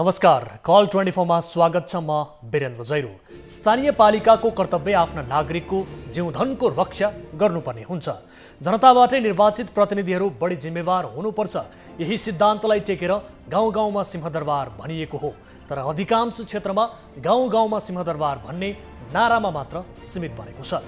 नमस्कार, कल 24 मा स्वागत छ। म वीरेन्द्र जैरू। स्थानीय पालिकाको कर्तव्य आफ्ना नागरिकको जीवधनको रक्षा गर्नुपर्ने हुन्छ। जनताबाटै निर्वाचित प्रतिनिधिहरू बढी जिम्मेवार हुनुपर्छ। यही सिद्धान्तलाई टेकेर गाउँ-गाउँमा सिंहदरबार भनिएको हो। तर अधिकांश क्षेत्रमा गाउँ-गाउँमा सिंहदरबार भन्ने नारामा मात्र सीमित बनेको छ।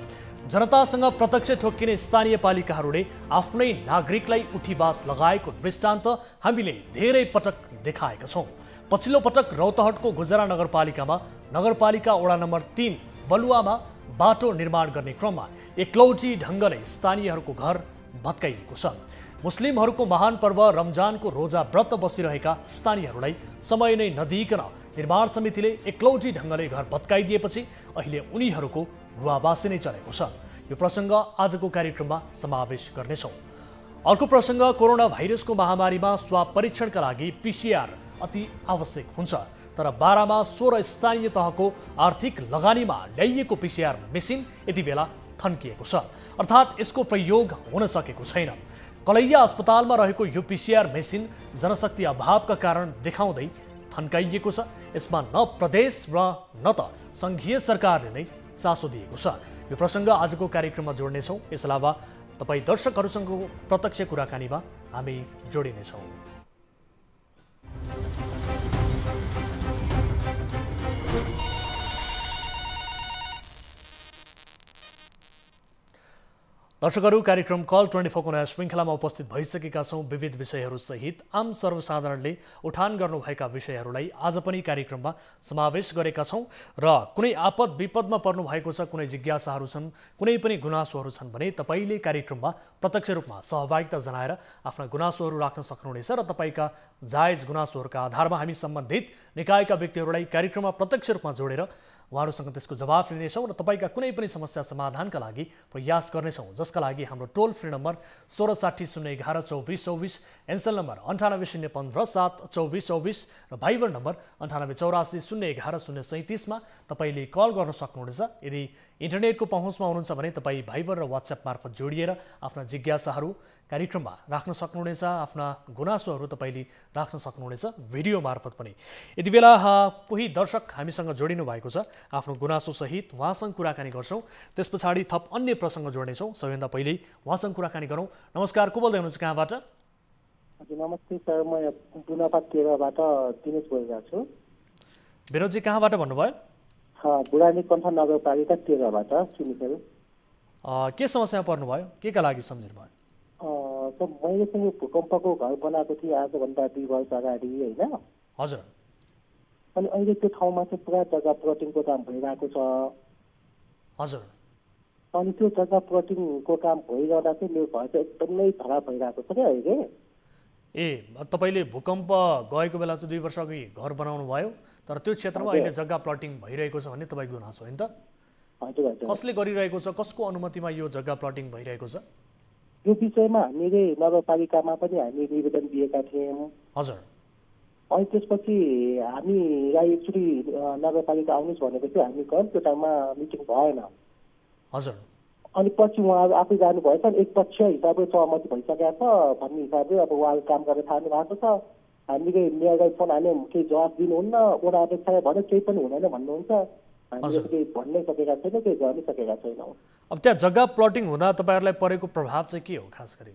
जनतासँग प्रत्यक्ष ठोक्किने स्थानीय पालिकाहरूले आफ्नै नागरिकलाई उठीबास लगाएको दृष्टान्त हामीले धेरै पटक देखाएका छौँ। पछिल्लो पटक रौतहटको गुजरा नगरपालिकामा नगरपालिका वडा नम्बर 3 बलुवामा बाटो निर्माण गर्ने क्रममा एकलौटी ढङ्गले स्थानीयहरूको घर भत्काइएको छ। मुस्लिमहरूको महान पर्व रमजानको रोजा व्रत बसिरहेका स्थानीयहरूलाई समय नै नदिइकन निर्माण समितिले एकलौटी ढङ्गले घर भत्काइदिएपछि अहिले उनीहरूको रुवाबासी नै चलेको छ। यो प्रसङ्ग आजको कार्यक्रममा समावेश गर्नेछौँ। अर्को प्रसङ्ग, कोरोना भाइरसको महामारीमा स्वाब परीक्षणका लागि PCR अति आवश्यक हुन्छ। तर बारामा 16 स्थानीय तहको आर्थिक लगानीमा ल्याइएको PCR मेसिन यति बेला थन्किएको छ, अर्थात् यसको प्रयोग हुन सकेको छैन। कलैया अस्पतालमा रहेको यो PCR मेसिन जनशक्ति अभावका कारण देखाउँदै थन्काइएको छ। यसमा न प्रदेश र न त सङ्घीय सरकारले नै चासो दिएको छ। यो प्रसङ्ग आजको कार्यक्रममा जोड्नेछौँ। यस अलावा तपाईँ दर्शकहरूसँगको प्रत्यक्ष कुराकानीमा हामी जोडिनेछौँ। दर्शकहरू, कार्यक्रम कल 24 को नयाँ श्रृङ्खलामा उपस्थित भइसकेका छौँ। विविध विषयहरू सहित आम सर्वसाधारणले उठान गर्नुभएका विषयहरूलाई आज पनि कार्यक्रममा समावेश गरेका छौँ। र कुनै आपद विपदमा पर्नु भएको छ, कुनै जिज्ञासाहरू छन्, कुनै पनि गुनासोहरू छन् भने तपाईँले कार्यक्रममा प्रत्यक्ष रूपमा सहभागिता जनाएर आफ्ना गुनासोहरू राख्न सक्नुहुनेछ र तपाईँका जायज गुनासोहरूका आधारमा हामी सम्बन्धित निकायका व्यक्तिहरूलाई कार्यक्रममा प्रत्यक्ष रूपमा जोडेर उहाँहरूसँग त्यसको जवाफ लिनेछौँ र तपाईँका कुनै पनि समस्या समाधानका लागि प्रयास गर्नेछौँ, जसका लागि हाम्रो टोल फ्री नम्बर 1660 011 2424, एनसेल नम्बर 98 015 7 2424 र भाइबर नम्बर 98 84 011 037 मा तपाईँले कल गर्न सक्नुहुनेछ। यदि इन्टरनेटको पहुँचमा हुनुहुन्छ भने तपाईँ भाइबर र वाट्सएप मार्फत जोडिएर आफ्ना जिज्ञासाहरू कार्यक्रममा राख्न सक्नुहुनेछ। आफ्ना गुनासोहरू तपाईँले राख्न सक्नुहुनेछ भिडियो मार्फत पनि। यति बेला कोही दर्शक हामीसँग जोडिनु भएको छ, आफ्नो गुनासोसहित उहाँसँग कुराकानी गर्छौँ। त्यस पछाडि थप अन्य प्रसङ्ग जोड्नेछौँ। सबैभन्दा पहिले उहाँसँग कुराकानी गरौँ। नमस्कार, को बोल्दै हुनुहुन्छ, कहाँबाट? हजुर नमस्ते सर, म बुनापात केराबाट दिनेश बोलिरहेको छु। विनोदजी कहाँबाट भन्नुभयो? बुढानी कन्था नगरपालिका केराबाट सुनिखेल। के समस्यामा पर्नुभयो, के का लागि सम्झिनु भयो? सर, मैले चाहिँ भूकम्पको घर बनाएको थिएँ आजभन्दा 2 वर्ष अगाडि, होइन? हजुर। अनि अहिले त्यो ठाउँमा चाहिँ पुरा जग्गा प्लटिङको काम भइरहेको छ। हजुर। अनि त्यो जग्गा प्लटिङको काम भइरहँदा चाहिँ मेरो घर चाहिँ एकदमै खराब भइरहेको छ क्या अहिले। तपाईँले भूकम्प गएको बेला चाहिँ 2 वर्ष अघि घर बनाउनु भयो, तर त्यो क्षेत्रमा अहिले जग्गा प्लटिङ भइरहेको छ भन्ने तपाईँको गुनासो होइन त? हजुर हजुर। कसले गरिरहेको छ, कसको अनुमतिमा यो जग्गा प्लटिङ भइरहेको छ? यो विषयमा हामीले नगरपालिकामा पनि हामी निवेदन दिएका थियौँ। हजुर। अनि त्यसपछि हामीलाई एकचोटि नगरपालिका आउनुहोस् भनेपछि हामी गयौँ, त्यो टाइममा मिटिङ भएन। हजुर। अनि पछि उहाँहरू आफै जानुभएछ, एकपक्ष हिसाबले सहमति भइसकेको छ भन्ने हिसाबले अब उहाँले काम गरेर थाल्नु भएको छ। हामीले मेयरलाई फोन हाल्यौँ, केही जवाब दिनुहुन्न, वडा अध्यक्षले भन्यो केही पनि हुँदैन भन्नुहुन्छ। हामीले केही भन्नै सकेका छैनौँ, केही गर्नै सकेका छैनौँ। अब त्यहाँ जग्गा प्लटिङ हुँदा तपाईँहरूलाई परेको प्रभाव चाहिँ के हो खास गरी?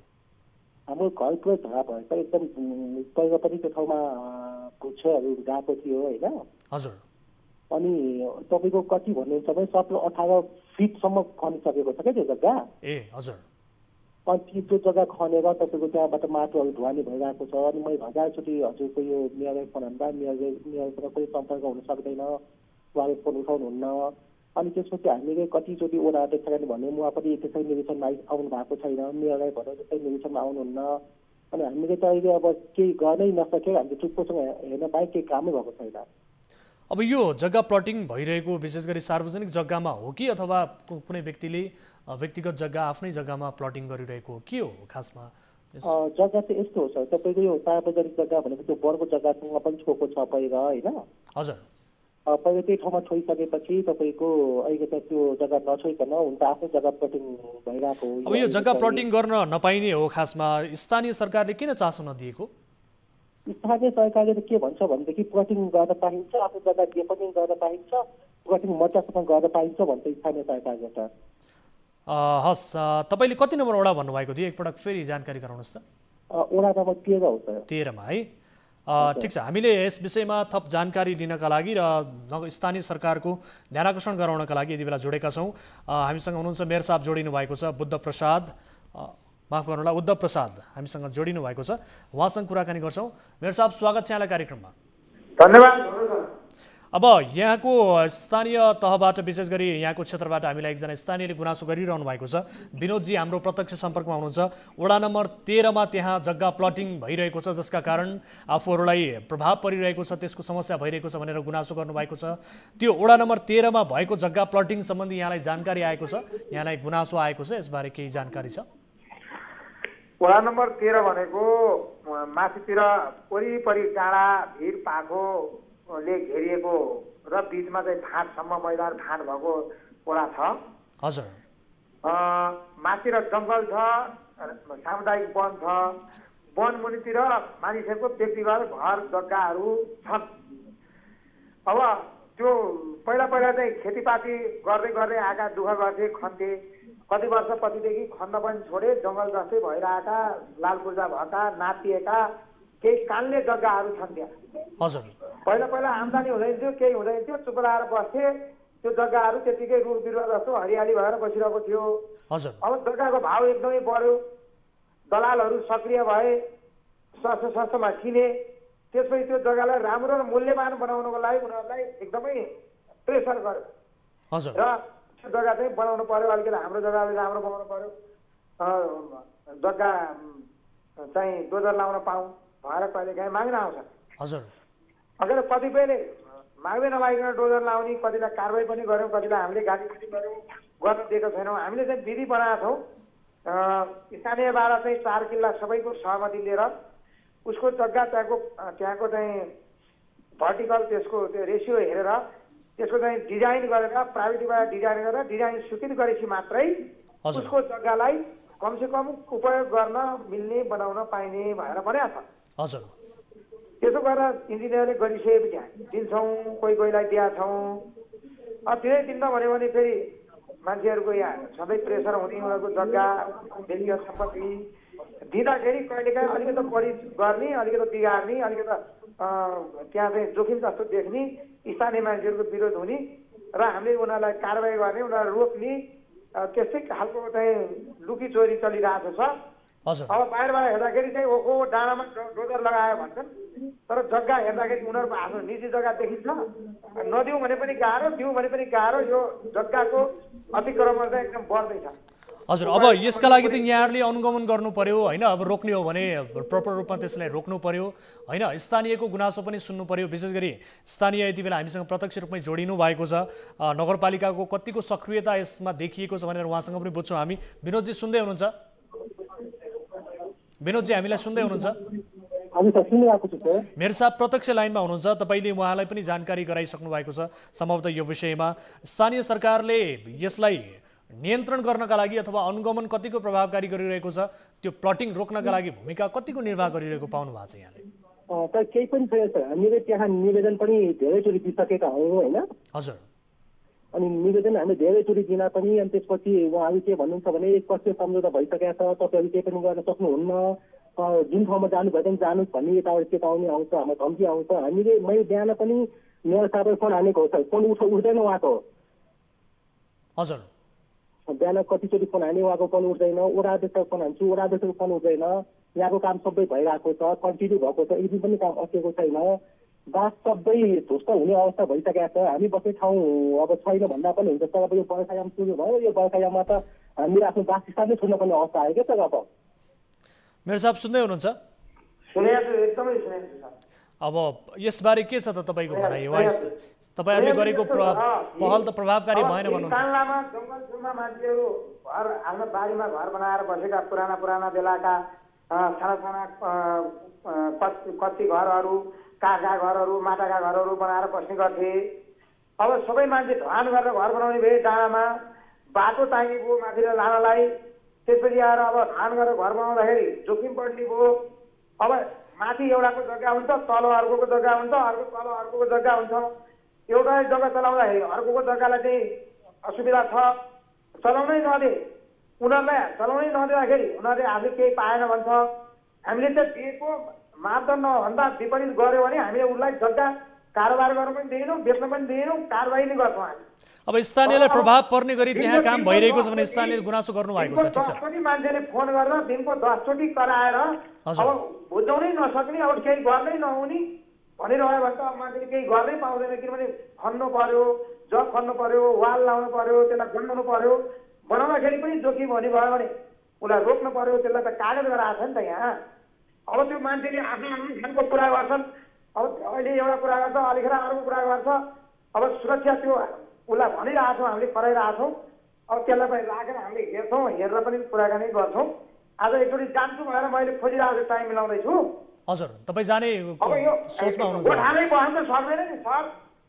हाम्रो घर पुरै खराब भएछ, एकदम पहिला पनि त्यो ठाउँमा भुच्छहरू गएको थियो, होइन? हजुर। अनि तपाईँको कति भन्नुहुन्छ भने 17-18 फिटसम्म खनिसकेको छ क्या त्यो जग्गा। हजुर। अनि त्यो जग्गा खनेर तपाईँको त्यहाँबाट माटोहरू ढुवानी भइरहेको छ। अनि मैले हजारचोटि हजुरको यो मेयरलाई फोन हान्दा मेयरसँग कोही सम्पर्क हुन सक्दैन, उहाँले फोन उठाउनुहुन्न। अनि त्यसपछि हामीले कतिचोटि वडा अध्यक्षलाई भन्यौँ, उहाँ पनि त्यसै निरीक्षणमा आउनु भएको छैन, मेयरलाई भन्यो त्यसै निरीक्षणमा आउनुहुन्न। अनि हामीले त अहिले अब केही गर्नै नसकेर हामीले चुप्पोसँग हेर्न बाहेक केही कामै भएको छैन। अब यो जग्गा प्लटिङ भइरहेको विशेष गरी सार्वजनिक जग्गामा हो कि अथवा कुनै व्यक्तिले व्यक्तिगत जग्गा आफ्नै जग्गामा प्लटिङ गरिरहेको हो, के हो खासमा? जग्गा चाहिँ यस्तो हो सर, तपाईँको यो सार्वजनिक जग्गा भनेको त्यो बर्को जग्गासँग पनि छोएको छ पहिला, होइन? हजुर। पहिला त्यही ठाउँमा छोइसकेपछि तपाईँको अहिले त त्यो जग्गा नछोइकन हुन्छ आफ्नो जग्गा प्लटिङ भइरहेको हो। अब यो जग्गा प्लटिङ गर्न नपाइने हो खासमा, स्थानीय सरकारले किन चासो नदिएको? स्थानीय सरकारले त के भन्छ भनेदेखि प्लटिङ गर्न पाइन्छ, आफ्नो जग्गा जे पनि गर्न पाइन्छ, प्लटिङ मजासँग गर्न पाइन्छ भन्छ स्थानीय सरकारले त। हस्, तपाईँले कति नम्बर वडा भन्नुभएको थियो, एकपटक फेरि जानकारी गराउनुहोस् त। वडा नम्बर 13 हो सर। 13 मा है। ठिक छ, हामीले यस विषयमा थप जानकारी लिनका लागि र स्थानीय सरकारको ध्यानाकर्षण गराउनका लागि यति बेला जोडेका छौँ। हामीसँग हुनुहुन्छ मेयर साहब जोडिनु भएको छ, बुद्ध प्रसाद, माफ गर्नुहोला, उद्धव प्रसाद हामीसँग जोडिनु भएको छ, उहाँसँग कुराकानी गर्छौँ। मेयर साहब, स्वागत छ यहाँलाई कार्यक्रममा। धन्यवाद। अब यहाँको स्थानीय तहबाट, विशेष गरी यहाँको क्षेत्रबाट हामीलाई एकजना स्थानीयले गुनासो गरिरहनु भएको छ। विनोदजी हाम्रो प्रत्यक्ष सम्पर्कमा हुनुहुन्छ। वडा नम्बर 13 मा त्यहाँ जग्गा प्लटिङ भइरहेको छ, जसका कारण आफूहरूलाई प्रभाव परिरहेको छ, त्यसको समस्या भइरहेको छ भनेर गुनासो गर्नुभएको छ। त्यो वडा नम्बर 13 मा भएको जग्गा प्लटिङ सम्बन्धी यहाँलाई जानकारी आएको छ, यहाँलाई गुनासो आएको छ, यसबारे केही जानकारी छ? वडा नम्बर 13 भनेको माथितिर वरिपरि डाँडा भिर पाखोले घेरिएको र बिचमा चाहिँ फाँटसम्म मैदान फाँट भएको वडा छ। हजुर। माथितिर जङ्गल छ, सामुदायिक वन छ, वन मुनितिर मानिसहरूको व्यक्तिगत घर जग्गाहरू छन्। अब त्यो पहिला चाहिँ खेतीपाती गर्दै गर्दै आएका, दुःख गर्थे, खन्थे, कति वर्षपछिदेखि खन्न पनि छोडे, जङ्गल जस्तै भइरहेका, लालपुर्जा भएका, नापिएका केही कान्ने जग्गाहरू छन् त्यहाँ। हजुर। पहिला आम्दानी हुँदैन थियो, केही हुँदैन थियो, चुप लाएर बस्थे, त्यो जग्गाहरू त्यतिकै रुख बिरुवा जस्तो हरियाली भएर बसिरहेको थियो। हजुर। अब जग्गाको भाउ एकदमै बढ्यो, दलालहरू सक्रिय भए, सस्तोमा किने, त्यसपछि त्यो जग्गालाई राम्रो र मूल्यवान बनाउनको लागि उनीहरूलाई एकदमै प्रेसर गर्यो। हजुर। र त्यो जग्गा चाहिँ बनाउनु पर्यो, अलिकति हाम्रो जग्गाले राम्रो बनाउनु पर्यो, जग्गा चाहिँ डोजर लाउन पाऊँ भनेर कहिलेकाहीँ माग्न आउँछ। हजुर। अगर कतिपयले माग्दै नलागिकन डोजर लाउने, कतिलाई कारवाही पनि गऱ्यौँ, कतिलाई हामीले गाली पनि गऱ्यौँ, गर्न दिएको छैनौँ। हामीले चाहिँ विधि बनाएका छौँ, स्थानीयबाट चाहिँ 4 किल्ला सबैको सहमति लिएर उसको जग्गा त्यहाँको चाहिँ भर्टिकल त्यसको त्यो रेसियो हेरेर त्यसको चाहिँ डिजाइन गरेर, प्राइभेटबाट डिजाइन गरेर, डिजाइन स्वीकृत गरेपछि मात्रै उसको जग्गालाई कमसेकम उपयोग गर्न मिल्ने, बनाउन पाइने भएर बनाएको छ। हजुर। त्यसो गरेर इन्जिनियरले गरिसकेपछि दिन्छौँ, कोहीलाई दिएका छौँ। अब धेरै दिन नभन्यो भने फेरि मान्छेहरूको यहाँ सधैँ प्रेसर हुने, उनीहरूको जग्गा व्यक्तिगत सम्पत्ति दिँदाखेरि कहिलेकाहीँ अलिकति बढी गर्ने, अलिकति बिगार्ने, अलिकति त्यहाँ चाहिँ जोखिम जस्तो देख्ने, स्थानीय मान्छेहरूको विरोध हुने र हामीले उनीहरूलाई कारवाही गर्ने, उनीहरूलाई रोक्ने, त्यस्तै खालको चाहिँ लुकी चोरी चलिरहेको छ। अब बाहिरबाट हेर्दाखेरि चाहिँ ओहो डाँडामा डोजर लगायो भन्छन्, तर जग्गा हेर्दाखेरि उनीहरूको आफ्नो निजी जग्गा देखिन्छ। नदिउँ भने पनि गाह्रो, दिउँ भने पनि गाह्रो, यो जग्गाको अतिक्रमण चाहिँ एकदम बढ्दैछ। हजुर। अब यसका लागि त यहाँहरूले अनुगमन गर्नु पर्यो होइन, अब रोक्ने हो भने प्रपर रूपमा त्यसलाई रोक्नु पर्यो होइन, स्थानीयको गुनासो पनि सुन्नु पर्यो। विशेष गरी स्थानीय यति बेला हामीसँग प्रत्यक्ष रूपमै जोडिनु भएको छ, नगरपालिकाको कतिको सक्रियता यसमा देखिएको छ भनेर उहाँसँग पनि बुझ्छौँ हामी। विनोदजी सुन्दै हुनुहुन्छ? विनोदजी हामीलाई सुन्दै हुनुहुन्छ? मेयर साहब प्रत्यक्ष लाइनमा हुनुहुन्छ, तपाईँले उहाँलाई पनि जानकारी गराइसक्नु भएको छ सम्भवतः यो विषयमा। स्थानीय सरकारले यसलाई नियन्त्रण गर्नका लागि अथवा अनुगमन कतिको प्रभावकारी गरिरहेको छ, त्यो प्लटिङ रोक्नका लागि भूमिका कतिको निर्वाह गरिरहेको पाउनु भएको छ यहाँले? तर केही पनि छैन सर, हामीले त्यहाँ निवेदन पनि धेरैचोटि दिइसकेका हौँ होइन। हजुर। अनि निवेदन हामीले धेरैचोटि दिन पनि, अनि त्यसपछि उहाँहरू के भन्नुहुन्छ भने एकपक्षीय सम्झौता भइसकेको छ, तपाईँहरू केही पनि गर्न सक्नुहुन्न, जुन ठाउँमा जानुभयो भने जानुहोस् भन्ने यताबाट चेतावनी आउँछ, हाम्रो धम्की आउँछ। हामीले मैले बिहान पनि मेयर साहबलाई फोन हानेको हो सर, फोन उठ्दैन उहाँको। हजुर। बिहान कतिचोटि फोन हाने, उहाँको फोन उठ्दैन, वडा अध्यक्षको फोन हान्छु, वडा अध्यक्षको फोन उठ्दैन। यहाँको काम सबै भइरहेको छ, कन्टिन्यू भएको छ, एक दिन पनि काम अटेको छैन। बास सबै ध्वस्त हुने अवस्था भइसकेको छ। हामी बस्ने ठाउँ अब छैन भन्दा पनि हुन्छ सर। अब यो बर्खायाम सुरु भयो, यो बर्खायाममा त हामीले आफ्नो वासस्थान नै छोड्न पर्ने अवस्था आयो क्या सर। अब मेयर साहब सुन्दै हुनुहुन्छ? अब यसबारे के छ त तपाईँको भनाइ? तपाईँहरूले गरेको पहल त प्रभावकारी भएन भन्नुहुन्छ? कान्लामा जङ्गल छेउमा मान्छेहरू घर आफ्नो बारीमा घर बनाएर बसेका, पुराना बेलाका साना कच्ची घरहरू, काठका घरहरू, माटाका घरहरू बनाएर बस्ने गर्थे। अब सबै मान्छे ढलान गरेर घर बनाउने भए, डाँडामा बाटो चाहिने भयो माथिबाट लानलाई। त्यसपछि आएर अब ढलान गरेर घर बनाउँदाखेरि जोखिम बढ्ने भयो। अब माथि एउटाको जग्गा हुन्छ, तल अर्कोको जग्गा हुन्छ, अर्को तल अर्कोको जग्गा हुन्छ। एउटा जग्गा चलाउँदाखेरि अर्कोको जग्गालाई चाहिँ असुविधा छ, चलाउनै नदिए उनीहरूलाई चलाउनै नदिँदाखेरि उनीहरूले आफै केही पाएन भन्छ। हामीले चाहिँ दिएको मापदण्डभन्दा विपरीत गऱ्यो भने हामीले उसलाई जग्गा कारोबार गर्न पनि दिएनौँ, बेच्न पनि दिएनौँ, कारबाही नै गर्छौँ हामी। अब स्थानीयलाई प्रभाव पर्ने गरी त्यहाँ काम भइरहेको छ भने स्थानीयले गुनासो गर्नुभएको छ, ठिक छ। 10 चोटि मान्छेले फोन गरेर दिनको 10 चोटि कराएर अब बुझाउनै नसक्ने, अब केही गर्नै नहुने भनिरह्यो भने त अब मान्छेले केही गर्नै पाउँदैन। किनभने खन्नु पर्यो, जग खन्नु पर्यो, वाल लाउनु पर्यो, त्यसलाई बनाउनु पर्यो। बनाउँदाखेरि पनि जोखिम हुने भयो भने उसलाई रोक्नु पर्यो, त्यसलाई त कागज गराएको छ नि त यहाँ। अब त्यो मान्छेले आफ्नो आफ्नो खालको कुरा गर्छन्। अब अहिले एउटा कुरा गर्छ, अलिखेर अर्को कुरा गर्छ। अब सुरक्षा त्यो उसलाई भनिरहेको छौँ, हामीले कराइरहेको छौँ। अब त्यसलाई पनि राखेर हामीले हेर्छौँ, हेरेर पनि कुराकानी गर्छौँ। आज एकचोटि जान्छु भनेर मैले खोजिरहेको छु, टाइम मिलाउँदैछु। हजुर, तपाईँ जाने अब यो सोचमा हुनुहुन्छ? गोठालै बस्न त सक्दैन नि सर।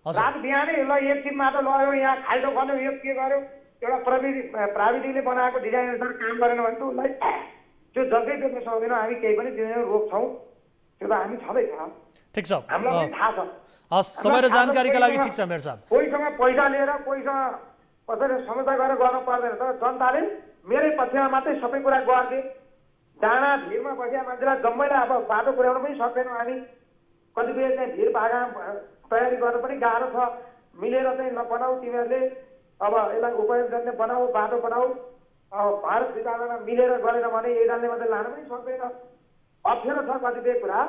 रात बिहानै ल एक टिम मात्र लग्यो, यहाँ खाल्टो खन्यो, यो के गर्यो, एउटा प्राविधिकले बनाएको डिजाइन अनुसार काम गरेन भने त उसलाई त्यो जग्गै बेच्न सक्दैनौँ हामी, केही पनि दिँदैनौँ, रोक्छौँ। त्यो त हामी छँदैछ, ठिक छ। हामीलाई पनि थाहा छ। समय र जानकारीका लागि ठिक छ मेयर साहब। कोहीसँग पैसा लिएर कोहीसँग कसैले समझौता गरेर गर्नु पर्दैन। तर जनताले मेरै पक्षमा मात्रै सबै कुरा गरिदिए। डाँडा भिरमा बसेका मान्छेलाई जम्मैलाई अब बाटो पुर्याउन पनि सक्दैनौँ हामी। कतिपय चाहिँ भिड भागा तयारी गर्न पनि गाह्रो छ। मिलेर चाहिँ नबनाऊ तिमीहरूले, अब यसलाई उपयोग गर्ने बनाऊ, बाटो बनाऊ। अब भारत विचारमा मिलेर गरेन भने एडानले मात्रै लान पनि सक्दैन। अप्ठ्यारो छ कतिपय कुरा।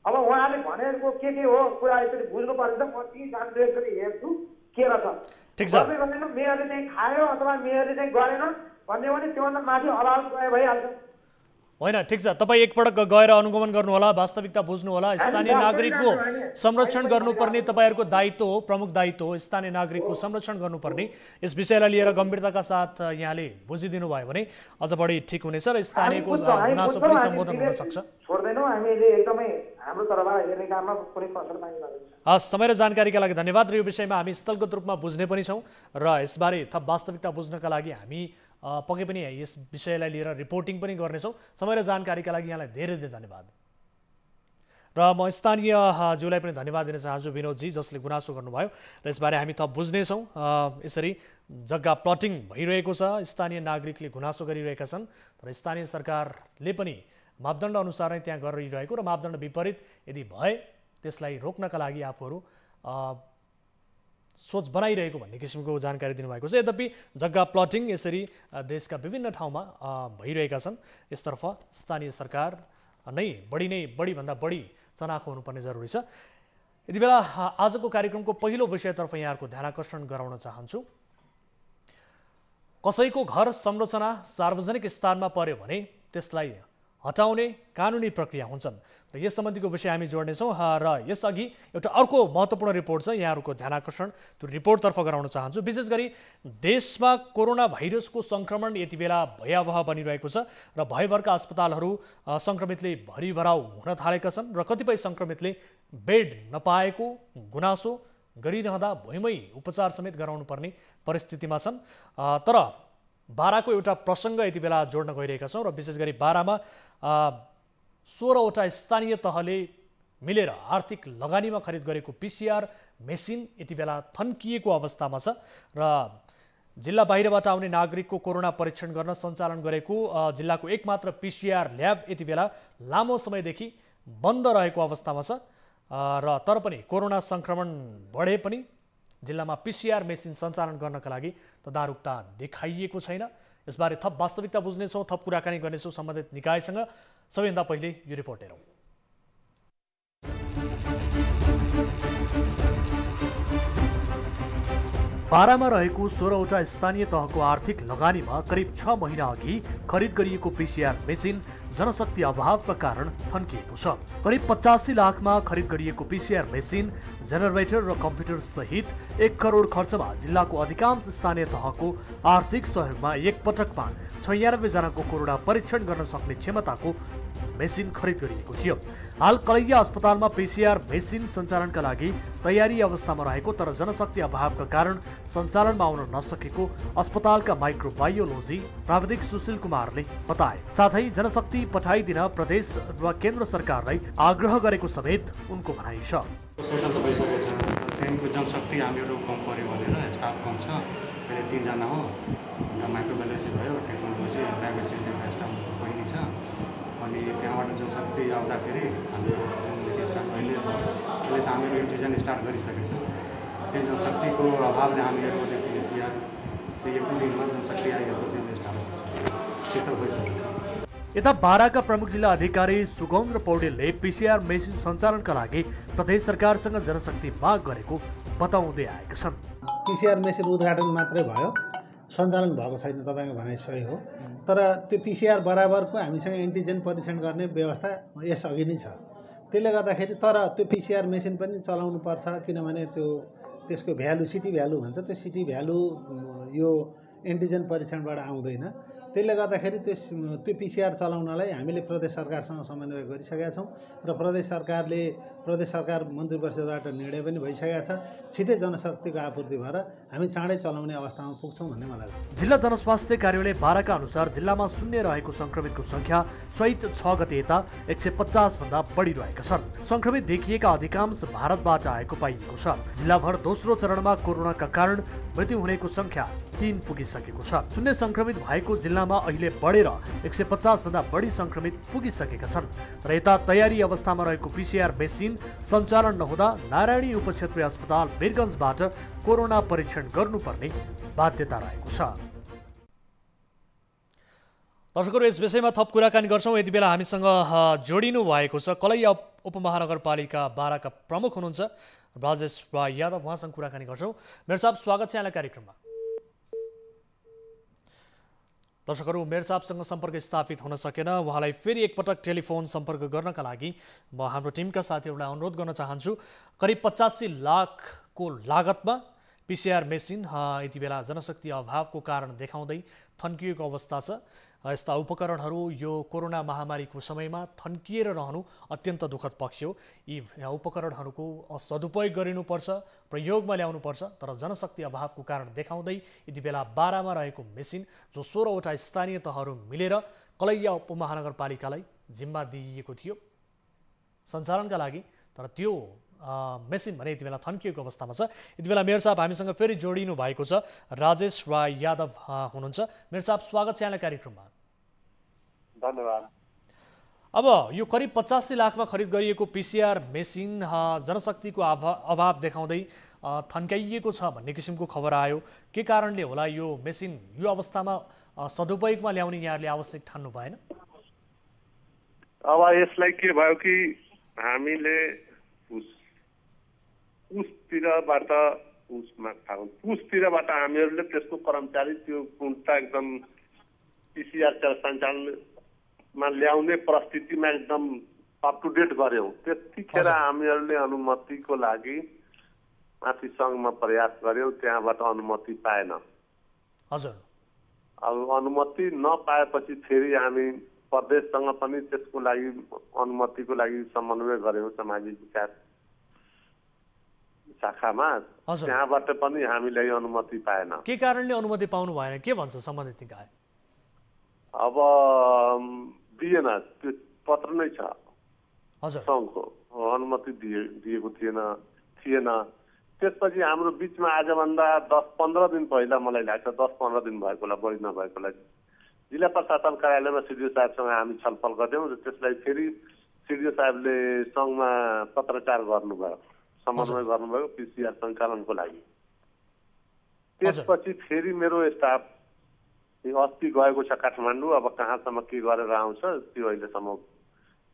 अब उहाँले भनेको के हो कुरा यसरी बुझ्नु पर्छ। म ती जान्छु, यसरी हेर्छु के रहेछ। ठिक छ। मेयरले चाहिँ खायो अथवा मेयरले चाहिँ गरेन भन्यो भने त्योभन्दा माथि अदालत गए भइहाल्छ। होइन, ठिक छ। तपाईँ एकपटक गएर अनुगमन गर्नुहोला, वास्तविकता बुझ्नुहोला। स्थानीय नागरिकको संरक्षण गर्नुपर्ने तपाईँहरूको दायित्व हो, प्रमुख दायित्व हो। स्थानीय नागरिकको संरक्षण गर्नुपर्ने यस विषयलाई लिएर गम्भीरताका साथ यहाँले बुझिदिनु भयो भने अझ बढी ठिक हुनेछ र स्थानीयको गुनासो पनि सम्बोधन हुन सक्छ। छोड्दैनौँ हामीले, एकदमै हाम्रो तर्फबाट हेर्ने काममा कुनै कसर पनि गर्दैनौँ। समय र जानकारीका लागि धन्यवाद। र यो विषयमा हामी स्थलगत रूपमा बुझ्ने पनि छौँ र यसबारे थप वास्तविकता बुझ्नका लागि हामी पक्कै पनि यस विषयलाई लिएर रिपोर्टिङ पनि गर्नेछौँ। समय र जानकारीका लागि यहाँलाई धेरै धेरै धन्यवाद। र म स्थानीय ज्यूलाई पनि धन्यवाद दिन चाहन्छु, विनोदजी, जसले गुनासो गर्नुभयो र यसबारे हामी थप बुझ्नेछौँ। यसरी जग्गा प्लटिङ भइरहेको छ, स्थानीय नागरिकले गुनासो गरिरहेका छन्, तर स्थानीय सरकारले पनि मापदण्ड अनुसार नै त्यहाँ गरिरहेको र मापदण्ड विपरीत यदि भए त्यसलाई रोक्नका लागि आफूहरू सोच बनाइरहेको भन्ने किसिमको जानकारी दिनुभएको छ। यद्यपि जग्गा प्लटिङ यसरी देशका विभिन्न ठाउँमा भइरहेका छन्। यसतर्फ स्थानीय सरकार नै बढीभन्दा बढी चनाखो हुनुपर्ने जरुरी छ। यति बेला आजको कार्यक्रमको पहिलो विषयतर्फ यहाँहरूको ध्यानाकर्षण गराउन चाहन्छु। कसैको घर संरचना सार्वजनिक स्थानमा पर्यो भने त्यसलाई हटाउने कानुनी प्रक्रिया हुन्छन् र यस सम्बन्धीको विषय हामी जोड्नेछौँ। र यसअघि एउटा अर्को महत्त्वपूर्ण रिपोर्ट छ, यहाँहरूको ध्यानाकर्षण त्यो रिपोर्टतर्फ गराउन चाहन्छु। विशेष गरी देशमा कोरोना भाइरसको सङ्क्रमण यति बेला भयावह बनिरहेको छ र भयभरका अस्पतालहरू सङ्क्रमितले भरिभराउ हुन थालेका छन् र कतिपय सङ्क्रमितले बेड नपाएको गुनासो गरिरहँदा भुइँमै उपचार समेत गराउनुपर्ने परिस्थितिमा छन्। तर बाराको एउटा प्रसङ्ग यति बेला जोड्न गइरहेका छौँ र विशेष गरी बारामा 16वटा स्थानीय तहले मिलेर आर्थिक लगानीमा खरिद गरेको PCR मेसिन यति बेला थन्किएको अवस्थामा छ र जिल्ला बाहिरबाट आउने नागरिकको कोरोना परीक्षण गर्न सञ्चालन गरेको जिल्लाको एकमात्र PCR ल्याब यति बेला लामो समयदेखि बन्द रहेको अवस्थामा छ र तर पनि कोरोना सङ्क्रमण बढे पनि जिल्लामा PCR मेसिन सञ्चालन गर्नका लागि तदारुकता देखाइएको छैन। यसबारे थप वास्तविकता बुझ्नेछौँ, थप कुराकानी गर्नेछौँ सम्बन्धित निकायसँग। सबैभन्दा पहिले यो रिपोर्ट हेरौँ। बारामा रहेको 16वटा स्थानीय तहको आर्थिक लगानीमा करिब 6 महिना अघि खरिद गरिएको PCR मेसिन जनशक्ति अभावका कारण थन्किएको छ। करिब 85 लाखमा खरिद गरिएको PCR मेसिन, जेनेरेटर र कम्प्युटर सहित 1 करोड खर्चमा जिल्लाको अधिकांश स्थानीय तहको आर्थिक सहयोगमा एक पटकमा 96 जनाको कोरोना परीक्षण गर्न सक्ने क्षमताको मेसिन खरिद गरिएको थियो। हाल कलैया अस्पतालमा PCR मेसिन सञ्चालनका लागि तयारी अवस्थामा रहेको तर जनशक्ति अभावका कारण सञ्चालनमा आउन नसकेको अस्पतालका माइक्रोबायोलोजी प्राविधिक सुशील कुमारले बताए। साथै जनशक्ति पठाइदिन प्रदेश र केन्द्र सरकारलाई आग्रह गरेको समेत उनको भनाइ छ। सेसन त भइसकेको छ, ट्रेनको जनशक्ति हामीहरू कम पऱ्यो भनेर स्टाफ कम छ, अहिले 3 जना हो, एउटा माइक्रोबायोलोजी भयो, टेक्नोलोजी, प्राइभेट सेक्टरका स्टाफ बहिनी छ, अनि त्यहाँबाट जनशक्ति आउँदाखेरि हाम्रो स्टाफ अहिले त हामीहरू इन्टिजन स्टार्ट गरिसकेको छ। त्यो जनशक्तिको अभावले हामीहरू पिसिआर त्यो 1-2 दिनमा जनशक्ति आइरहेपछि स्टार्ट सेटल भइसकेको छ। यता बाराका प्रमुख जिल्ला अधिकारी सुगौन्द्र पौडेलले पिसिआर मेसिन सञ्चालनका लागि प्रदेश सरकारसँग जनशक्ति माग गरेको बताउँदै आएका छन्। पिसिआर मेसिन उद्घाटन मात्रै भयो, सञ्चालन भएको छैन, तपाईँको भनाइ सही हो। तर त्यो पिसिआर बराबरको हामीसँग एन्टिजेन परीक्षण गर्ने व्यवस्था यसअघि नै छ। त्यसले गर्दाखेरि तर त्यो पिसिआर मेसिन पनि चलाउनु पर्छ, किनभने त्यसको भ्यालु सिटी भ्यालु भन्छ, त्यो सिटी भ्यालु यो एन्टिजेन परीक्षणबाट आउँदैन। त्यसले गर्दाखेरि त्यो पिसिआर चलाउनलाई हामीले प्रदेश सरकारसँग समन्वय गरिसकेका छौँ र प्रदेश सरकार मन्त्री परिषदबाट निर्णय पनि भइसकेका छ। छिटै जनशक्तिको आपूर्ति भएर हामी चाँडै चलाउने अवस्थामा पुग्छौँ भन्ने मलाई लाग्छ। जिल्ला जनस्वास्थ्य कार्यालय बाराका अनुसार जिल्लामा शून्य रहेको संक्रमितको संख्या चैत 6 गते यता 150 भन्दा बढी रहेका छन्। संक्रमित देखिएका अधिकांश भारतबाट आएको पाइएको छ। जिल्लाभर दोस्रो चरणमा कोरोनाका कारण मृत्यु हुनेको संख्या 3 पुगिसकेको छ। शून्य संक्रमित भएको जिल्लामा अहिले बढेर 150 भन्दा बढी संक्रमित पुगिसकेका छन् र यता तयारी अवस्थामा रहेको पिसिआर मेसिन सञ्चालन नहुँदा नारायणी उपक्षेत्रीय अस्पताल वीरगञ्जबाट कोरोना परीक्षण गर्नुपर्ने बाध्यता रहेको छ। दर्शकहरू, यस विषयमा थप कुराकानी गर्छौँ। यति बेला हामीसँग जोडिनु भएको छ कलैया उपमहानगरपालिका बाराका प्रमुख हुनुहुन्छ राजेश यादव, उहाँसँग कुराकानी गर्छौँ। मेयर साहब, स्वागत छ यहाँलाई कार्यक्रममा। दर्शकहरू, मेयर साहबसँग सम्पर्क स्थापित हुन सकेन, उहाँलाई फेरि एकपटक टेलिफोन सम्पर्क गर्नका लागि म हाम्रो टिमका साथीहरूलाई अनुरोध गर्न चाहन्छु। करिब 85 लाखको लागतमा पिसिआर मेसिन यति बेला जनशक्ति अभावको कारण देखाउँदै थन्किएको अवस्था छ। यस्ता उपकरणहरू यो कोरोना महामारीको समयमा थन्किएर रहनु अत्यन्त दुःखद पक्ष हो। यी उपकरणहरूको सदुपयोग गरिनुपर्छ, प्रयोगमा ल्याउनुपर्छ, तर जनशक्ति अभावको कारण देखाउँदै यति बेला बारामा रहेको मेसिन जो 16वटा स्थानीय तहहरू मिलेर कलैया उपमहानगरपालिकालाई जिम्मा दिइएको थियो सञ्चालनका लागि, तर त्यो मेसिन भने यति बेला थन्किएको अवस्थामा छ। यति बेला मेयर साहब हामीसँग फेरि जोडिनु भएको छ, राजेश यादव हुनुहुन्छ। मेयर साहब, स्वागत छ यहाँलाई कार्यक्रममा। धन्यवाद। अब यो करिब 85 लाखमा खरिद गरिएको पिसिआर मेसिन जनशक्तिको अभाव देखाउँदै थन्काइएको छ भन्ने किसिमको खबर आयो। के कारणले होला यो मेसिन यो अवस्थामा सदुपयोगमा ल्याउने यहाँहरूले आवश्यक ठान्नु भएन? अब यसलाई के भयो कि हामीले पुसतिरबाट हामीहरूले त्यसको कर्मचारी त्यो गुणता एकदम पिसिआर सञ्चालनमा ल्याउने परिस्थितिमा एकदम अप टु डेट गर्यौँ। त्यतिखेर हामीहरूले अनुमतिको लागि माथि सङ्घमा प्रयास गर्यौँ, त्यहाँबाट अनुमति पाएन। हजुर। अब अनुमति नपाएपछि फेरि हामी प्रदेशसँग पनि त्यसको लागि अनुमतिको लागि समन्वय गर्यौँ सामाजिक विकास शाखामा, त्यहाँबाट पनि हामीलाई अनुमति पाएन। के कारणले अनुमति पाउनु भएन, के भन्छ सम्बन्धित निकाय? अब दिएन, त्यो पत्र नै छ सङ्घको, अनुमति दिएको थिएन। त्यसपछि हाम्रो बिचमा आजभन्दा 10-15 दिन पहिला मलाई लाग्छ 10-15 दिन भएकोलाई बढी नभएकोलाई जिल्ला प्रशासन कार्यालयमा सिडिओ साहबसँग हामी छलफल गऱ्यौँ र त्यसलाई फेरि सिडिओ साहबले सङ्घमा पत्रचार गर्नुभयो, समन्वय गर्नुभयो पिसिआर सञ्चालनको लागि। त्यसपछि फेरि मेरो स्टाफ अस्ति गएको छ काठमाडौँ, अब कहाँसम्म के गरेर आउँछ त्यो अहिलेसम्म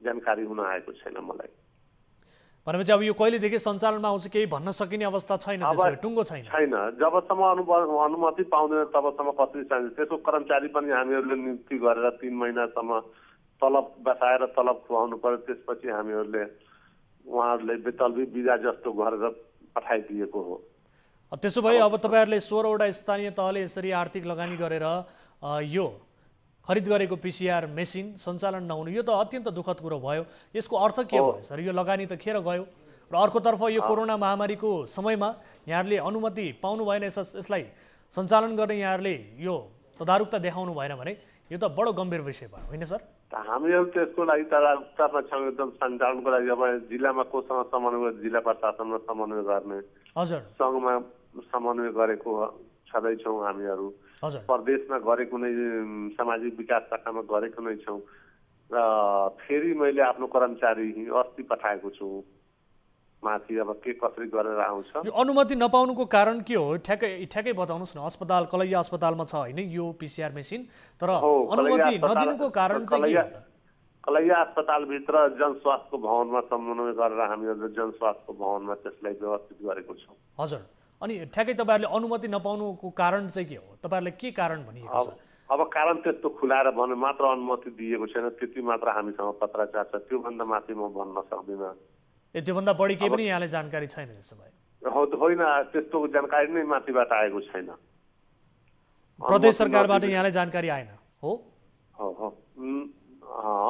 जानकारी हुन आएको छैन मलाई। भनेपछि अब यो कहिलेदेखि सञ्चालनमा आउँछ केही भन्न सकिने अवस्था छैन, टुङ्गो छैन। जबसम्म अनुमति पाउँदैन तबसम्म कसरी चाहिन्छ। त्यसको कर्मचारी पनि हामीहरूले नियुक्ति गरेर 3 महिनासम्म तलब बसाएर तलब खुवाउनु पर्यो। त्यसपछि हामीहरूले उहाँहरूले बेतलबी बिदा जस्तो गरेर पठाइदिएको हो। त्यसो भए अब तपाईँहरूले 16वटा स्थानीय तहले यसरी आर्थिक लगानी गरेर यो खरिद गरेको पिसिआर मेसिन सञ्चालन नहुनु, यो त अत्यन्त दुःखद कुरो भयो। यसको अर्थ के भयो सर? यो लगानी त खेर गयो र अर्कोतर्फ यो कोरोना महामारीको समयमा यहाँहरूले अनुमति पाउनु भएन, यसलाई सञ्चालन गर्ने यहाँहरूले यो तदारुकता देखाउनु भएन भने यो त बडो गम्भीर विषय भयो होइन सर? हामीहरू त्यसको लागि तत्परमा छौँ एकदम सञ्चालनको लागि। अब जिल्लामा कोसँग समन्वय, जिल्ला प्रशासनमा समन्वय गर्ने, हजुर सङ्घमा समन्वय गरेको छँदैछौँ हामीहरू। प्रदेशमा गरे कुनै सामाजिक विकास शाखामा गरेको नै छौँ। र फेरि मैले आफ्नो कर्मचारी अस्ति पठाएको छु माथि, अब के कसरी गरेर आउँछ। यो अनुमति नपाउनुको कारण के हो? ठ्याक्कै बताउनुहोस् न। अस्पताल कलैया अस्पतालमा छ होइन यो पिसिआर मेसिन, तर अनुमति नदिनुको कारण चाहिँ के हो? कलैया अस्पतालभित्र जनस्वास्थ्य भवनमा समन्वय गरेर हामीहरू जनस्वास्थ्य भवनमा त्यसलाई व्यवस्थित गरेको छौँ। हजुर, अनि ठ्याक्कै तपाईँहरूले अनुमति नपाउनुको कारण चाहिँ के हो? तपाईँहरूले के कारण भनिएको छ? अब कारण त्यस्तो खुलाएर भन्नु मात्र अनुमति दिएको छैन, त्यति मात्र हामीसँग पत्राचार छ। त्योभन्दा माथि म भन्न सक्दिनँ। त्योभन्दा बढी केही पनि यहाँलाई जानकारी छैन त्यसो भए? होइन, त्यस्तो जानकारी नै माथिबाट आएको छैन। प्रदेश सरकारबाट यहाँलाई जानकारी आएन हो?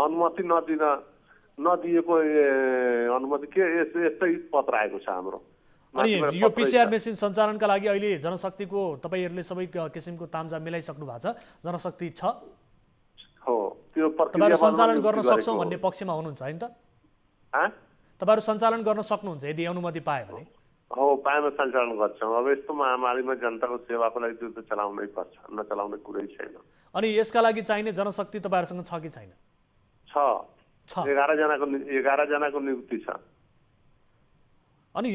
अनुमति नदिएको अनुमति के यस्तै पत्र आएको छ हाम्रो। अनि यो पिसिआर मेसिन सञ्चालनका लागि अहिले जनशक्तिको तपाईँहरूले सबै किसिमको तामझाम मिलाइसक्नु भएको छ? जनशक्ति छ हो, त्यो तपाईँहरू सञ्चालन गर्न सक्छौँ भन्ने पक्षमा हुनुहुन्छ होइन त? तपाईँहरू सञ्चालन गर्न सक्नुहुन्छ यदि अनुमति पायो भने? हो, पाएमा सञ्चालन गर्छौँ। अब यस्तो महामारीमा जनताको सेवाको लागि त्यो त चलाउनै पर्छ, नचलाउने कुरै छैन। अनि यसका लागि चाहिने जनशक्ति तपाईँहरूसँग छ कि छैन? छ, 11 जनाको नियुक्ति छ। अनि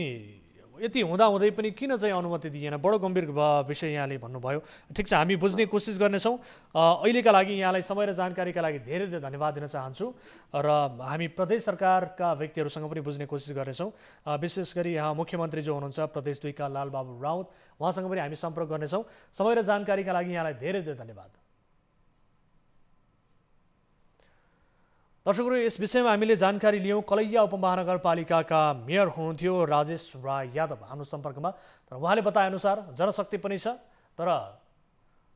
यति हुँदाहुँदै पनि किन चाहिँ अनुमति दिएन? बडो गम्भीर विषय यहाँले भन्नुभयो। ठिक छ, हामी बुझ्ने कोसिस गर्नेछौँ। अहिलेका लागि यहाँलाई समय र जानकारीका लागि धेरै धेरै धन्यवाद दिन चाहन्छु र हामी प्रदेश सरकारका व्यक्तिहरूसँग पनि बुझ्ने कोसिस गर्नेछौँ। विशेष गरी यहाँ मुख्यमन्त्री जो हुनुहुन्छ प्रदेश 2 का लालबाबु राउत, उहाँसँग पनि हामी सम्पर्क गर्नेछौँ। समय र जानकारीका लागि यहाँलाई धेरै धेरै धन्यवाद। दर्शकहरू, यस विषयमा हामीले जानकारी लियौँ। कलैया उपमहानगरपालिकाका मेयर हुनुहुन्थ्यो राजेश राय यादव हाम्रो सम्पर्कमा, तर उहाँले बताएअनुसार जनशक्ति पनि छ, तर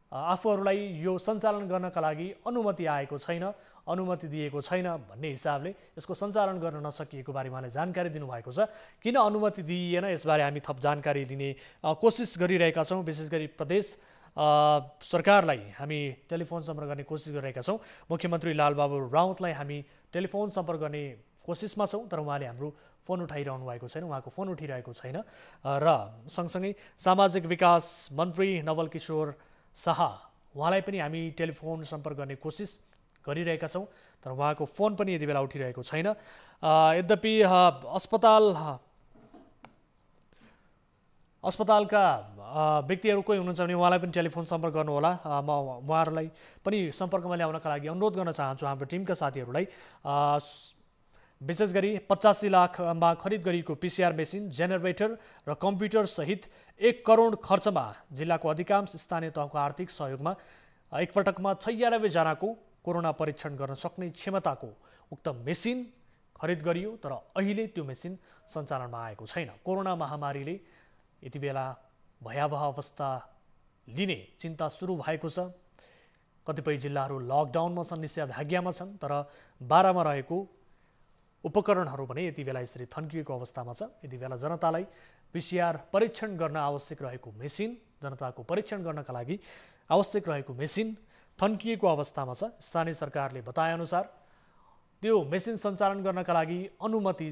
आफूहरूलाई यो सञ्चालन गर्नका लागि अनुमति आएको छैन, अनुमति दिएको छैन भन्ने हिसाबले यसको सञ्चालन गर्न नसकिएको बारे उहाँले जानकारी दिनुभएको छ। किन अनुमति दिइएन यसबारे हामी थप जानकारी लिने कोसिस गरिरहेका छौँ। विशेष गरी प्रदेश सरकारलाई हामी टेलिफोन सम्पर्क गर्ने कोसिस गरिरहेका छौँ। मुख्यमन्त्री लालबाबु राउतलाई हामी टेलिफोन सम्पर्क गर्ने कोसिसमा छौँ, तर उहाँले हाम्रो फोन उठाइरहनु भएको छैन, उहाँको फोन उठिरहेको छैन। र सँगसँगै सामाजिक विकास मन्त्री नवल किशोर शाह, उहाँलाई पनि हामी टेलिफोन सम्पर्क गर्ने कोसिस गरिरहेका छौँ, तर उहाँको फोन पनि यति बेला उठिरहेको छैन। यद्यपि अस्पतालका व्यक्तिहरू कोही हुनुहुन्छ भने उहाँलाई पनि टेलिफोन सम्पर्क गर्नुहोला। म उहाँहरूलाई पनि सम्पर्कमा ल्याउनका लागि अनुरोध गर्न चाहन्छु हाम्रो टिमका साथीहरूलाई। विशेष गरी 85 लाखमा खरिद गरिएको पिसिआर मेसिन, जेनेरेटर र कम्प्युटर सहित 1 करोड खर्चमा जिल्लाको अधिकांश स्थानीय तहको आर्थिक सहयोगमा एकपटकमा 96 जनाको कोरोना परीक्षण गर्न सक्ने क्षमताको उक्त मेसिन खरिद गरियो, तर अहिले त्यो मेसिन सञ्चालनमा आएको छैन। कोरोना महामारीले यति बेला भयावह अवस्था लिने चिन्ता सुरु भएको छ। कतिपय जिल्लाहरू लकडाउनमा छन्, निषेधाज्ञामा छन्, तर 12 मा रहेको उपकरणहरू पनि यति बेला यसरी थन्किएको अवस्थामा छ। यति बेला जनतालाई पिसिआर परीक्षण गर्न आवश्यक रहेको मेसिन, जनताको परीक्षण गर्नका लागि आवश्यक रहेको मेसिन थन्किएको अवस्थामा छ। स्थानीय सरकारले बताएअनुसार त्यो मेसिन सञ्चालन गर्नका लागि अनुमति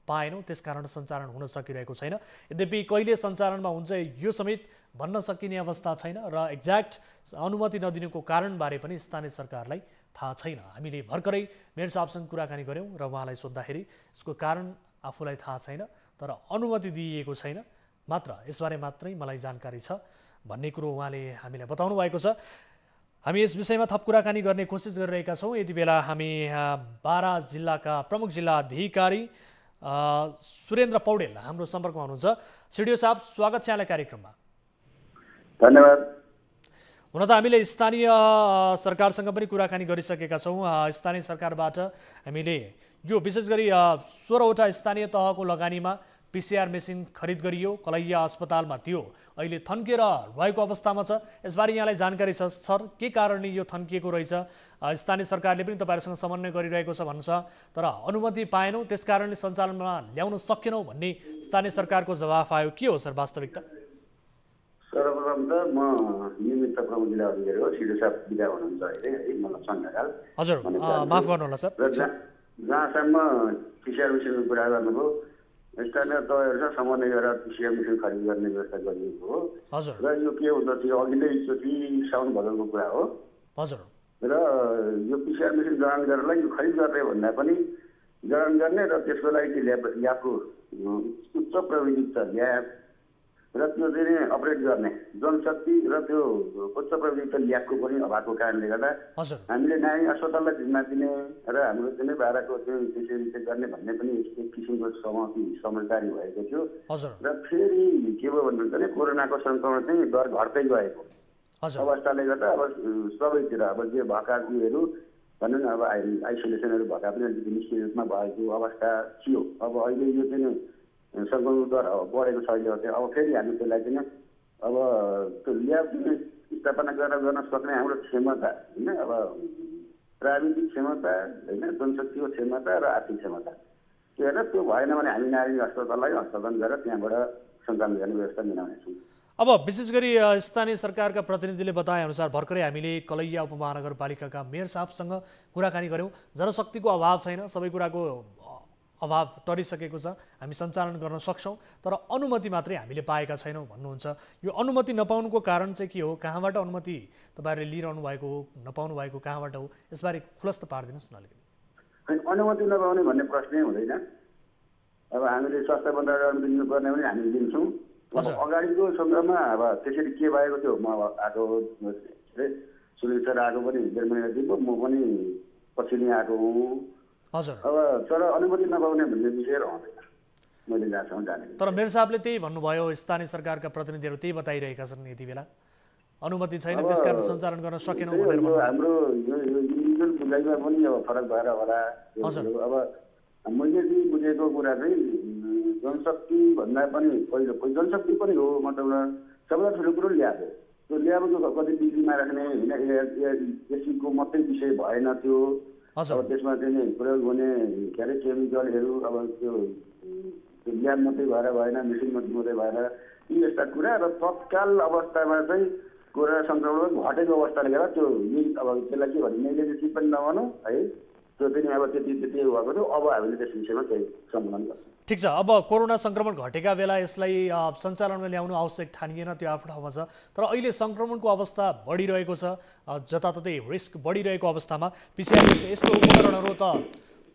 पाएनौँ, त्यसकारण सञ्चालन हुन सकिरहेको छैन। यद्यपि कहिले सञ्चालनमा हुन्छ यो समेत भन्न सकिने अवस्था छैन र एक्ज्याक्ट अनुमति नदिनुको कारणबारे पनि स्थानीय सरकारलाई थाहा छैन। हामीले भर्खरै मेयर साहबसँग कुराकानी गऱ्यौँ र उहाँलाई सोद्धाखेरि यसको कारण आफूलाई थाहा छैन, तर अनुमति दिइएको छैन मात्र, यसबारे मात्रै मलाई जानकारी छ भन्ने कुरो उहाँले हामीलाई बताउनु भएको छ। हामी यस विषयमा थप कुराकानी गर्ने कोसिस गरिरहेका छौँ। यति बेला हामी 12 जिल्लाका प्रमुख जिल्ला अधिकारी सुरेन्द्र पौडेल हाम्रो सम्पर्कमा हुनुहुन्छ। सिडिओ साहब, स्वागत छ यहाँलाई कार्यक्रममा। धन्यवाद। हुन त हामीले स्थानीय सरकारसँग पनि कुराकानी गरिसकेका छौँ। स्थानीय सरकारबाट हामीले यो विशेष गरी 16 वटा स्थानीय तहको लगानीमा पिसिआर मेसिन खरिद गरियो, कलैया अस्पतालमा त्यो अहिले थन्किएर रहेको अवस्थामा छ। यसबारे यहाँलाई जानकारी छ सर, के कारणले यो थन्किएको रहेछ? स्थानीय सरकारले पनि तपाईँहरूसँग समन्वय गरिरहेको छ भन्छ, तर अनुमति पाएनौँ, त्यस कारणले सञ्चालनमा ल्याउन सकेनौँ भन्ने स्थानीय सरकारको जवाफ आयो। के हो सर वास्तविकता? सर्वप्रथम सर्वप्रथम त म निमित्त प्रमुख जिल्ला अधिकारी हो, सिडिओ साहब विदा हुनुहुन्छ अहिले है, मलाई सङ्घकाल हजुर माफ गर्नु होला सर। र जहाँसम्म पिसिआर मेसिनको कुरा गर्नुभयो, स्थानीय तहहरूसँग समन्वय गरेर पिसिआर मेसिन खरिद गर्ने व्यवस्था गरिएको हो। हजुर र यो के हुन्छ त्यो अघिल्लोचोटि साउन भदौको कुरा हो। हजुर र यो पिसिआर मेसिन जडान गरेरलाई यो खरिद गर्ने भन्दा पनि जडान गर्ने र त्यसको लागि ल्याबको उच्च प्रविधि ल्याब र त्यो चाहिँ अपरेट गर्ने जनशक्ति र त्यो उच्च प्रविधि ल्याबको पनि अभावको कारणले गर्दा हामीले न्याय अस्पताललाई जिम्मा दिने र हाम्रो चाहिँ बाह्रको त्यो त्यसरी गर्ने भन्ने पनि एक किसिमको समझदारी भएको थियो। र फेरि के भयो भन्नुहुन्छ भने कोरोनाको सङ्क्रमण चाहिँ दर घट्दै गएको अवस्थाले गर्दा अब सबैतिर अब जे भएका उयोहरू भनौँ न अब आइसोलेसनहरू भएका पनि अलिकति निश्चित रूपमा भएको अवस्था थियो। अब अहिले यो चाहिँ सङ्क्रमण दर बढेको छ अहिले चाहिँ अब फेरि हामी त्यसलाई चाहिँ अब त्यो ल्याब स्थापना गर्न सक्ने हाम्रो क्षमता होइन, अब प्राविधिक क्षमता होइन, जनशक्तिको क्षमता र आर्थिक क्षमता त्यो हेरेर त्यो भएन भने हामी नारायणी अस्पताललाई हस्तान्तरण गरेर त्यहाँबाट सञ्चालन गर्ने व्यवस्था मिलाउनेछौँ। अब विशेष गरी स्थानीय सरकारका प्रतिनिधिले बताए अनुसार भर्खरै हामीले कलैया उपमहानगरपालिकाका मेयर साहबसँग कुराकानी गऱ्यौँ। जनशक्तिको अभाव छैन, सबै कुराको अभाव टरिसकेको छ, हामी सञ्चालन गर्न सक्छौँ, तर अनुमति मात्रै हामीले पाएका छैनौँ भन्नुहुन्छ। यो अनुमति नपाउनुको कारण चाहिँ के हो, कहाँबाट अनुमति तपाईँहरूले लिइरहनु भएको हो, नपाउनु भएको कहाँबाट हो, यसबारे खुलस्त पारिदिनुहोस् न अलिकति। अनुमति नपाउने भन्ने प्रश्नै हुँदैन। अब हामीले स्वास्थ्य मन्त्रालयले अनुमति दिनुपर्ने पनि हामी दिन्छौँ। अगाडिको सन्दर्भमा अब त्यसरी के भएको थियो, म आएको सुनिल सर आएको पनि 1.5 महिना दिनुभयो, म पनि पछि नै आएको हुँ। अब तर अनुमति नपाउने भन्ने विषय रहँदैन, मैले जहाँसम्म जानेको। तर मेयर साहबले त्यही भन्नुभयो, स्थानीय सरकारका प्रतिनिधिहरू त्यही बताइरहेका छन् यति बेला अनुमति छैन, त्यसकारण सञ्चालन गर्न सकेनौँ भनेर। हाम्रो यो इन्डिभिजुअल बुझाइमा पनि अब फरक भएर होला। अब मैले चाहिँ बुझेको कुरा चाहिँ जनशक्ति भन्दा पनि पहिलो जनशक्ति पनि हो, मतलब सबैभन्दा ठुलो कुरो ल्याब हो। त्यो ल्याबको कति बिक्रीमा राख्ने होइन, एसीको मात्रै विषय भएन त्यो। अब त्यसमा चाहिँ प्रयोग हुने के अरे केमिकलहरू अब त्यो ल्याब मात्रै भएर भएन, मेसिन मात्रै भएर यी यस्ता कुरा र तत्काल अवस्थामा चाहिँ कोरोना सङ्क्रमण घटेको अवस्थाले गर्दा त्यो अब त्यसलाई के भन्ने नेगेटिभ पनि नभनौँ है, त्यो चाहिँ अब त्यति भएको थियो। अब हामीले त्यस विषयमा केही सम्बन्ध गर्छौँ। ठिक छ, अब कोरोना सङ्क्रमण घटेका बेला यसलाई सञ्चालनमा ल्याउनु आवश्यक ठानिएन, त्यो आफ्नो ठाउँमा छ। तर अहिले सङ्क्रमणको अवस्था बढिरहेको छ, जताततै रिस्क बढिरहेको अवस्थामा पिसिआर यस्तो उपकरणहरू त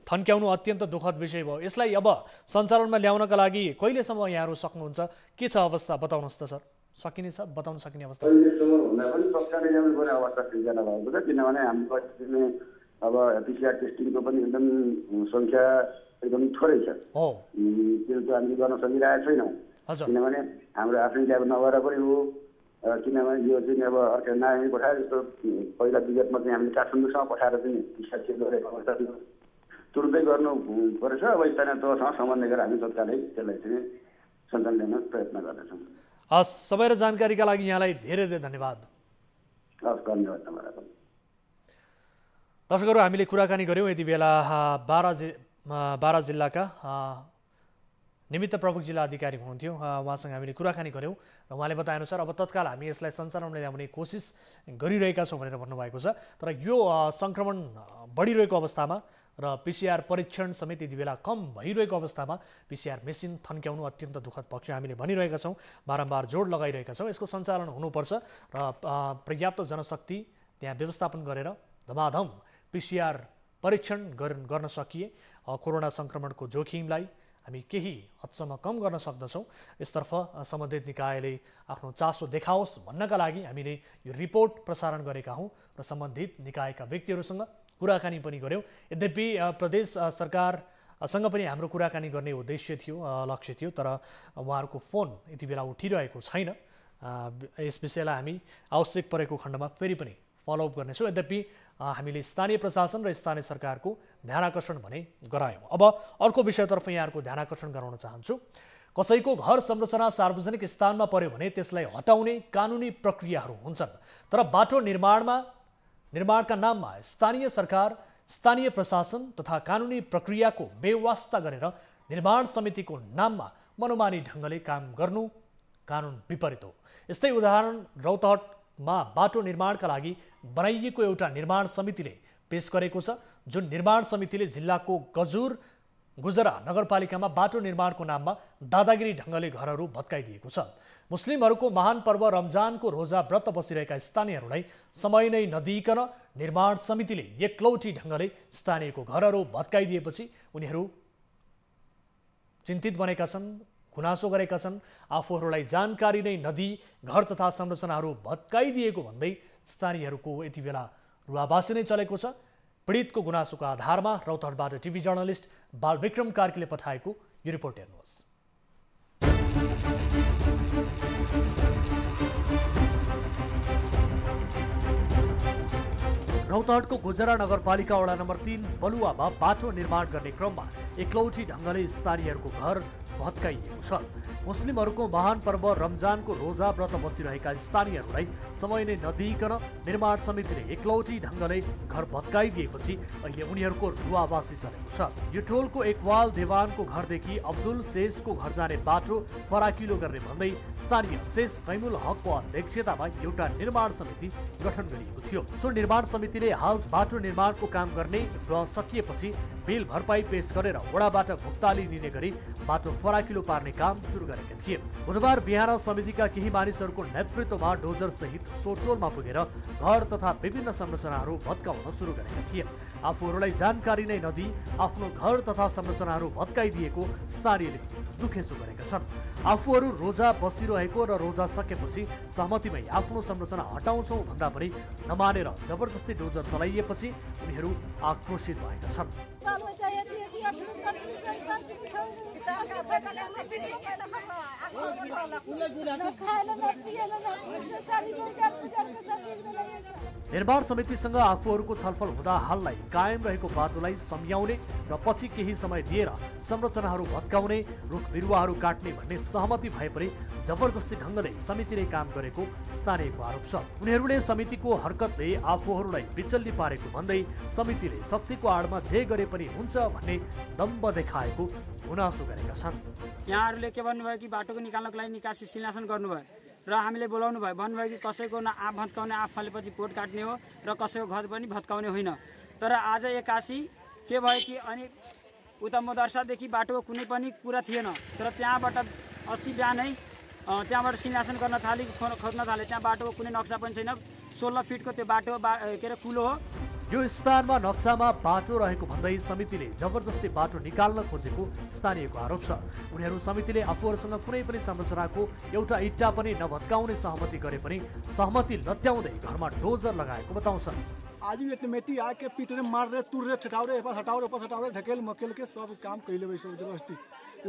थन्क्याउनु अत्यन्त दुःखद विषय भयो। यसलाई अब सञ्चालनमा ल्याउनका लागि कहिलेसम्म यहाँहरू सक्नुहुन्छ, के छ अवस्था बताउनुहोस् त सर। सकिने छ, बताउन सकिने अवस्था छ? भन्दा पनि तत्कालै ल्याउनुपर्ने अवस्था सिर्जना भएको छ, किनभने हाम्रो अब पिसिआर टेस्टिङको पनि एकदम सङ्ख्या एकदम थोरै छ। त्यो त हामीले गर्न सकिरहेको छैनौँ, किनभने हाम्रो आफ्नै ल्याब नभएर पनि हो। किनभने यो चाहिँ अब अर्को नारायणी पठाएर जस्तो पहिला विगतमा चाहिँ हामीले काठमाडौँसम्म पठाएर चाहिँ पिसिआर चेक गरेको अवस्था तुरुन्तै गर्नु परेछ। अब स्थानीय तहसँग समन्वय गरेर हामी तत्कालै त्यसलाई चाहिँ सञ्चालन गर्न प्रयत्न गर्नेछौँ। हस्, समय र जानकारीका लागि यहाँलाई धेरै धेरै धन्यवाद। हस्, धन्यवाद तपाईँलाई। दर्शकहरू, हामीले कुराकानी गऱ्यौँ यति बेला बारा जिल्लाका निमित्त प्रमुख जिल्ला अधिकारी हुनुहुन्थ्यो, उहाँसँग हामीले कुराकानी गऱ्यौँ र उहाँले बताएअनुसार अब तत्काल हामी यसलाई सञ्चालनमा ल्याउने कोसिस गरिरहेका छौँ भनेर भन्नुभएको छ। तर यो सङ्क्रमण बढिरहेको अवस्थामा र पिसिआर परीक्षण समेत यति बेला कम भइरहेको अवस्थामा पिसिआर मेसिन थन्क्याउनु अत्यन्त दुःखद पक्ष हामीले भनिरहेका छौँ, बारम्बार जोड लगाइरहेका छौँ। यसको सञ्चालन हुनुपर्छ र पर्याप्त जनशक्ति त्यहाँ व्यवस्थापन गरेर धमाधम पिसिआर परीक्षण गर्न सकिए कोरोना सङ्क्रमणको जोखिमलाई हामी केही हदसम्म कम गर्न सक्दछौँ। यसतर्फ सम्बन्धित निकायले आफ्नो चासो देखाओस् भन्नका लागि हामीले यो रिपोर्ट प्रसारण गरेका हौँ र सम्बन्धित निकायका व्यक्तिहरूसँग कुराकानी पनि गऱ्यौँ। यद्यपि प्रदेश सरकारसँग पनि हाम्रो कुराकानी गर्ने उद्देश्य थियो, लक्ष्य थियो, तर उहाँहरूको फोन यति बेला उठिरहेको छैन। यस विषयलाई हामी आवश्यक परेको खण्डमा फेरि पनि फलोअप गर्नेछौँ। यद्यपि हामीले स्थानीय प्रशासन र स्थानीय सरकारको ध्यानाकर्षण भने गरायौँ। अब अर्को विषयतर्फ यहाँहरूको ध्यानाकर्षण गराउन चाहन्छु। कसैको घर संरचना सार्वजनिक स्थानमा पर्यो भने त्यसलाई हटाउने कानुनी प्रक्रियाहरू हुन्छन्, तर बाटो निर्माणका नाममा स्थानीय सरकार, स्थानीय प्रशासन तथा कानुनी प्रक्रियाको बेवास्ता गरेर निर्माण समितिको नाममा मनोमानी ढङ्गले काम गर्नु कानुन विपरीत हो। यस्तै उदाहरण रौतहटमा बाटो निर्माणका लागि बनाइएको एउटा निर्माण समितिले पेश गरेको छ, जुन निर्माण समितिले जिल्लाको गुजरा नगरपालिकामा बाटो निर्माणको नाममा दादागिरी ढङ्गले घरहरू भत्काइदिएको छ। मुस्लिमहरूको महान पर्व रमजानको रोजा व्रत बसिरहेका स्थानीयहरूलाई समय नै नदिइकन निर्माण समितिले एकलौटी ढङ्गले स्थानीयको घरहरू भत्काइदिएपछि उनीहरू चिन्तित बनेका छन्, गुनासो गरेका छन्। आफूहरूलाई जानकारी नै नदिई घर तथा संरचनाहरू भत्काइदिएको भन्दै स्थानीयहरूको यति बेला रुवाबासी नै चलेको छ। पीडितको गुनासोको आधारमा रौतहटबाट टिभी जर्नलिस्ट बालविक्रम कार्कीले पठाएको यो रिपोर्ट हेर्नुहोस्। रौतहटको गुजरा नगरपालिका वडा नम्बर 3 बलुवामा बाटो निर्माण गर्ने क्रममा एकलौटी ढङ्गले स्थानीयहरूको घर भत्काइएको छ। मुस्लिमहरूको महान पर्व रमजानको रोजा व्रत बसिरहेका स्थानीयहरूलाई समय नै नदिइकन निर्माण समितिले एकलौटी ढङ्गले घर भत्काइदिएपछि अहिले उनीहरूको रुवाबासी चलेको छ। यो टोलको एकवाल देवानको घरदेखि अब्दुल शेषको घर जाने बाटो फराकिलो गर्ने भन्दै स्थानीय शेष कैमुल हकको अध्यक्षतामा एउटा निर्माण समिति गठन गरिएको थियो। सो निर्माण समितिले हाल बाटो निर्माणको काम गर्ने र सकिएपछि बिल भरपाई पेश गरेर वडाबाट भुक्तानी लिने गरी बाटो फराकिलो पार्ने काम सुरु गरेका थिए। बुधबार बिहान समितिका केही मानिसहरूको नेतृत्वमा डोजर सहित सोटोलमा पुगेर घर तथा विभिन्न संरचनाहरू भत्काउन सुरु गरेका थिए। आफूहरूलाई जानकारी नै नदिई आफ्नो घर तथा संरचनाहरू भत्काइदिएको स्थानीयले दुखेसो गरेका छन्। आफूहरू रोजा बसिरहेको र रोजा सकेपछि सहमतिमै आफ्नो संरचना हटाउँछौँ भन्दा पनि नमानेर जबरजस्ती डोजर चलाइएपछि उनीहरू आक्रोशित भएका छन्। निर्माण समितिसँग आफूहरूको छलफल हुँदा हाललाई कायम रहेको बाटोलाई सम्झाउने र पछि केही समय दिएर संरचनाहरू भत्काउने, रुख बिरुवाहरू काट्ने भन्ने सहमति भए पनि जबरजस्ती ढङ्गले समितिले काम गरेको स्थानीयको आरोप छ। उनीहरूले समितिको हरकतले आफूहरूलाई बिचल्ली पारेको भन्दै समितिले शक्तिको आडमा जे गरे पनि हुन्छ भन्ने दम्ब देखाएको गुनासो गरेका छन्। यहाँहरूले के भन्नुभयो कि बाटोको निकाल्नको लागि निकासी शिलान्यासन गर्नुभयो र हामीले बोलाउनु भयो, भन्नुभयो कि कसैको न आँप भत्काउने आँप फलेपछि पोट काट्ने हो र कसैको घर पनि भत्काउने होइन। तर आज एक्कासी के भयो कि अनि उता मदरसादेखि बाटोको कुनै पनि कुरा थिएन, तर त्यहाँबाट अस्ति बिहानै त्यहाँबाट शिलान्यासन गर्न थाले, खोज्न थाले। त्यहाँ बाटोको कुनै नक्सा पनि छैन। 16 फिटको त्यो बाटो के अरे कुलो हो। यो स्थानमा नक्सामा बाटो रहेको भन्दै समितिले जबरजस्ती बाटो निकाल्न खोजेको स्थानीयको आरोप छ। उनीहरू समितिले आफूहरूसँग कुनै पनि संरचनाको एउटा इट्टा पनि नभत्काउने सहमति गरे पनि सहमति लत्याउँदै घरमा डोजर लगाएको बताउँछन्। आज भी एटमेटी आके पीटने मार रहे, तुर रहे, ठटाव रहे, हटाव रहे, ढकेल मकेल के सब काम कैले भाई सब जबरदस्ती।